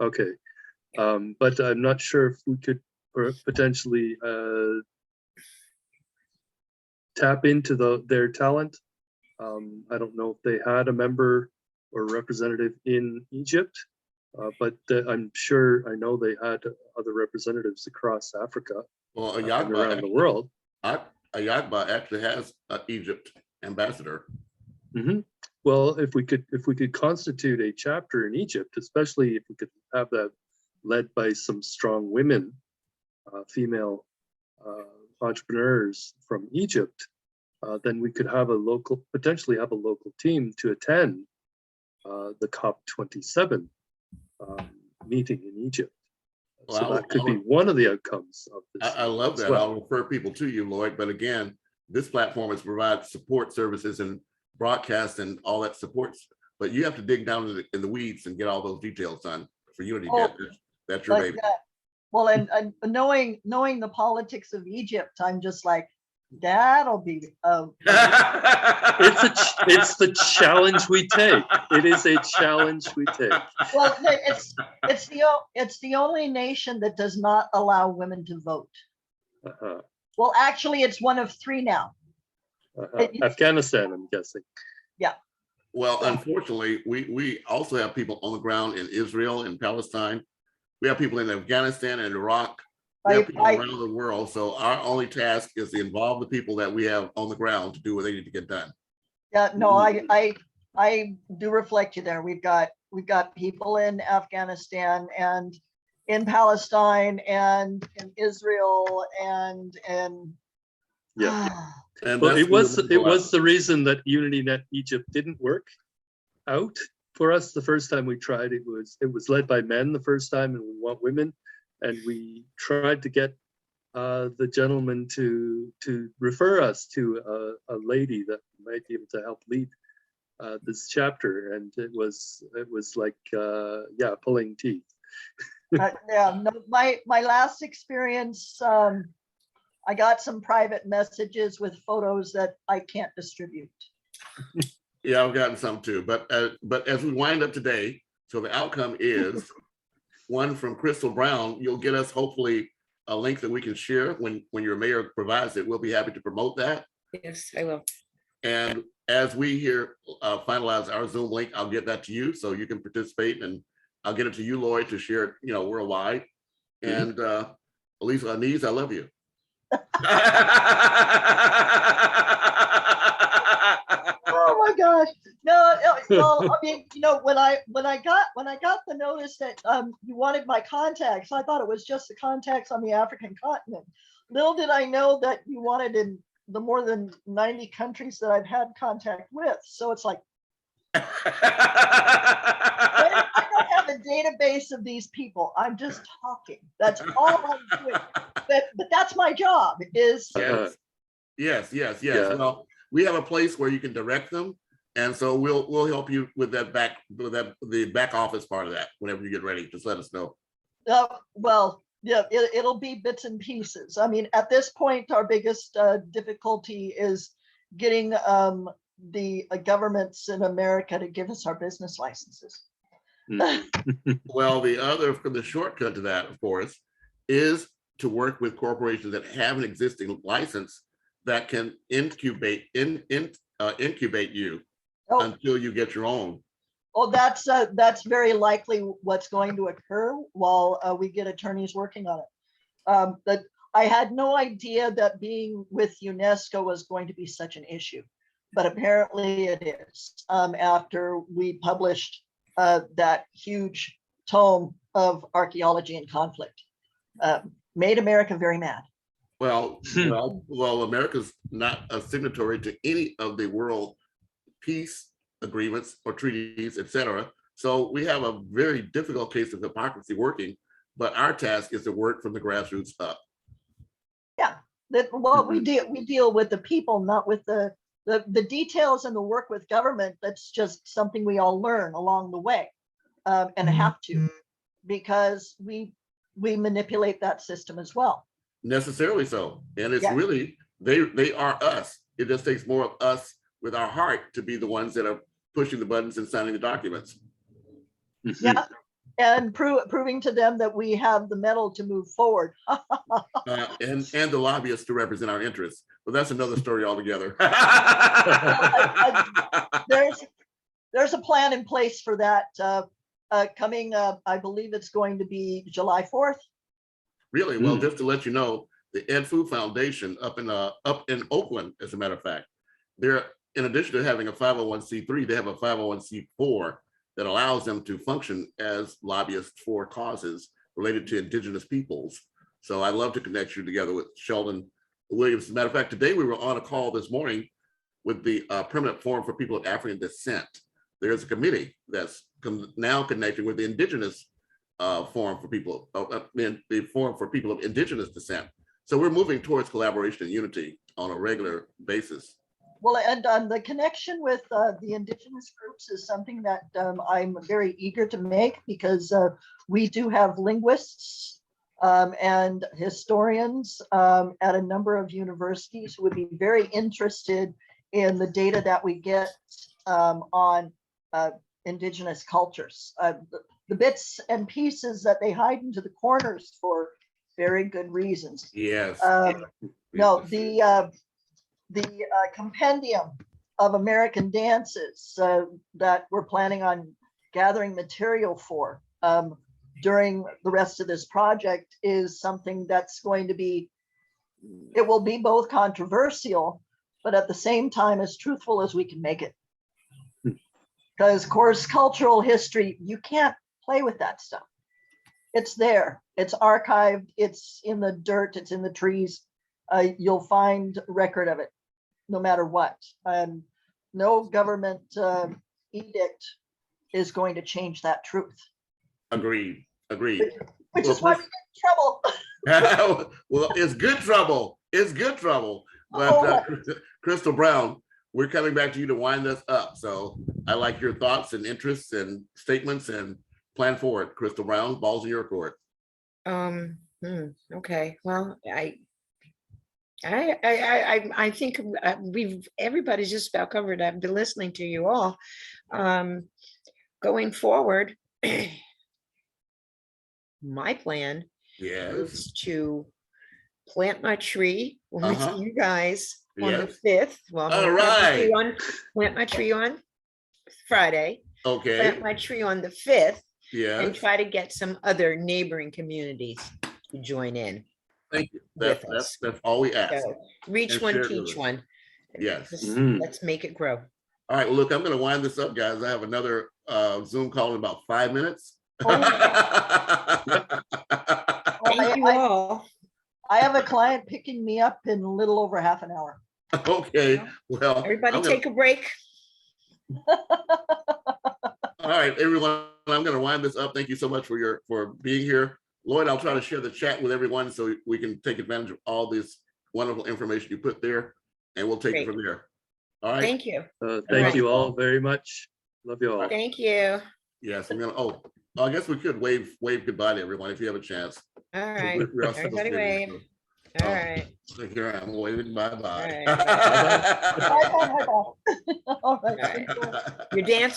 okay, but I'm not sure if we could potentially tap into their talent. I don't know if they had a member or representative in Egypt, but I know they had other representatives across Africa. Well, and around the world. AHIABGA actually has an Egypt ambassador. Well, if we could constitute a chapter in Egypt, especially if we could have that led by some strong women, female entrepreneurs from Egypt, then we could have potentially have a local team to attend the COP27 meeting in Egypt. So Well, that could be one of the outcomes of this. I love as that. well. I'll refer people to you, Lloyd. But again, this platform is provide support services and broadcast and all that supports. But you have to dig down in the weeds and get all those details done for Unity. Oh, That's your like baby. that. Well, and knowing the politics of Egypt, I'm just like, that'll be It's the challenge we take. It is a challenge we take. well, it's the only nation that does not allow women to vote. Uh-huh. Well, actually, it's one of 3 now. Afghanistan, I'm guessing. Well, unfortunately, we also have people on the ground in Israel and Palestine. We have people in Afghanistan and Iraq. We have people around the world. So our only task is to involve the people that we have on the ground to do what they need to get done. Yeah, no, I do reflect you there. We've got people in Afghanistan and in Palestine and in Israel and Yeah. And Well, that's it was the the reason that UnityNet Egypt didn't work out for us the first time we tried. It was led by men the first time, and we want women, and we tried to get the gentleman to refer us to a lady that might be able to help lead this chapter, and it was like pulling teeth. yeah, no, my last experience, I got some private messages with photos that I can't distribute. Yeah, I've gotten some too. But as we wind up today, so the outcome is one from Crystal Brown. You'll get us hopefully a link that we can share when your mayor provides it. We'll be happy to promote that. Yes, I will. And as we here finalize our Zoom link, I'll get that to you so you can participate, and I'll get it to you, Lloyd, to share it, worldwide. And Lisa-Anice, I love you. Oh my gosh. No, well, I mean, when I got the notice that you wanted my contacts, I thought it was just the contacts on the African continent. Little did I know that you wanted in the more than 90 countries that I've had contact with. So it's like, I don't have a database of these people. I'm just talking. That's all I'm doing. But that's my job is. Yes. Yeah. Well, we have a place where you can direct them. And so we'll help you with the back office part of that whenever you get ready. Just let us know. Well, yeah, it'll be bits and pieces. I mean, at this point, our biggest difficulty is getting the governments in America to give us our business licenses. Well, the shortcut to that, of course, is to work with corporations that have an existing license that can incubate you until you get your own. Oh, that's very likely what's going to occur while we get attorneys working on it. But I had no idea that being with UNESCO was going to be such an issue, but apparently it is. After we published that huge tome of archaeology and conflict, made America very mad. Well, America's not a signatory to any of the world peace agreements or treaties, etc. So we have a very difficult case of hypocrisy working, but our task is to work from the grassroots up. Yeah, we deal with the people, not with the details and the work with government. That's just something we all learn along the way, and have to, because we manipulate that system as well. Necessarily so. And it's really, they are us. It just takes more of us with our heart to be the ones that are pushing the buttons and signing the documents. Yeah, and proving to them that we have the mettle to move forward. And the lobbyists to represent our interests. But that's another story altogether. There's a plan in place for that coming up. I believe it's going to be July 4th. Really? Well, just to let you know, the Ed Fu Foundation up in Oakland, as a matter of fact, they're, in addition to having a 501c3, they have a 501c4 that allows them to function as lobbyists for causes related to indigenous peoples. So I'd love to connect you together with Sheldon Williams. As a matter of fact, today we were on a call this morning with the Permanent Forum for People of African Descent. There's a committee that's now connected with the Indigenous Forum for People, the Forum for People of Indigenous Descent. So we're moving towards collaboration and unity on a regular basis. Well, and the connection with the indigenous groups is something that I'm very eager to make, because we do have linguists and historians at a number of universities who would be very interested in the data that we get on indigenous cultures. The bits and pieces that they hide into the corners for very good reasons. Yes. No, the compendium of American dances that we're planning on gathering material for during the rest of this project is something that's going to be, it will be both controversial, but at the same time as truthful as we can make it. Because, of course, cultural history, you can't play with that stuff. It's there, it's archived, it's in the dirt, it's in the trees. You'll find record of it no matter what. No government edict is going to change that truth. Agreed. Which is why we get in trouble. Well, it's good trouble. It's good trouble. But Oh. Crystal Brown, we're coming back to you to wind this up. So I like your thoughts and interests and statements and plan forward. Crystal Brown, balls in your court. Okay, well, I think everybody's just about covered. I've been listening to you all. Going forward, my plan Yes. is to plant my tree with Uh-huh. you guys on the Yes. 5th. Well, All I'm gonna right. plant my tree on Friday, Okay. plant my tree on the 5th, and Yes. try to get some other neighboring communities to join in. Thank you. with us. That's all we ask. So reach And one, share it teach with us. one. Yes. Just Mhm. Let's make it grow. All right. Well, look, I'm going to wind this up, guys. I have another Zoom call in about 5 minutes. Thank you all. I have a client picking me up in a little over half an hour. Okay. Well, Everybody I'm gonna- take a break. all right, everyone. I'm going to wind this up. Thank you so much for being here. Lloyd, I'll try to share the chat with everyone so we can take advantage of all this wonderful information you put there, and we'll take it Great. from there. All right. Thank you. Thank right. you all very much. Love you all. Thank you. Yes, I'm gonna. Oh, I guess we could wave goodbye to everyone if you have a chance. All right. We're all supposed Everybody to be wave. here, All Oh. right. so here I'm waving bye bye. All right. Bye, bye, bye, bye. All right. All right. Your dance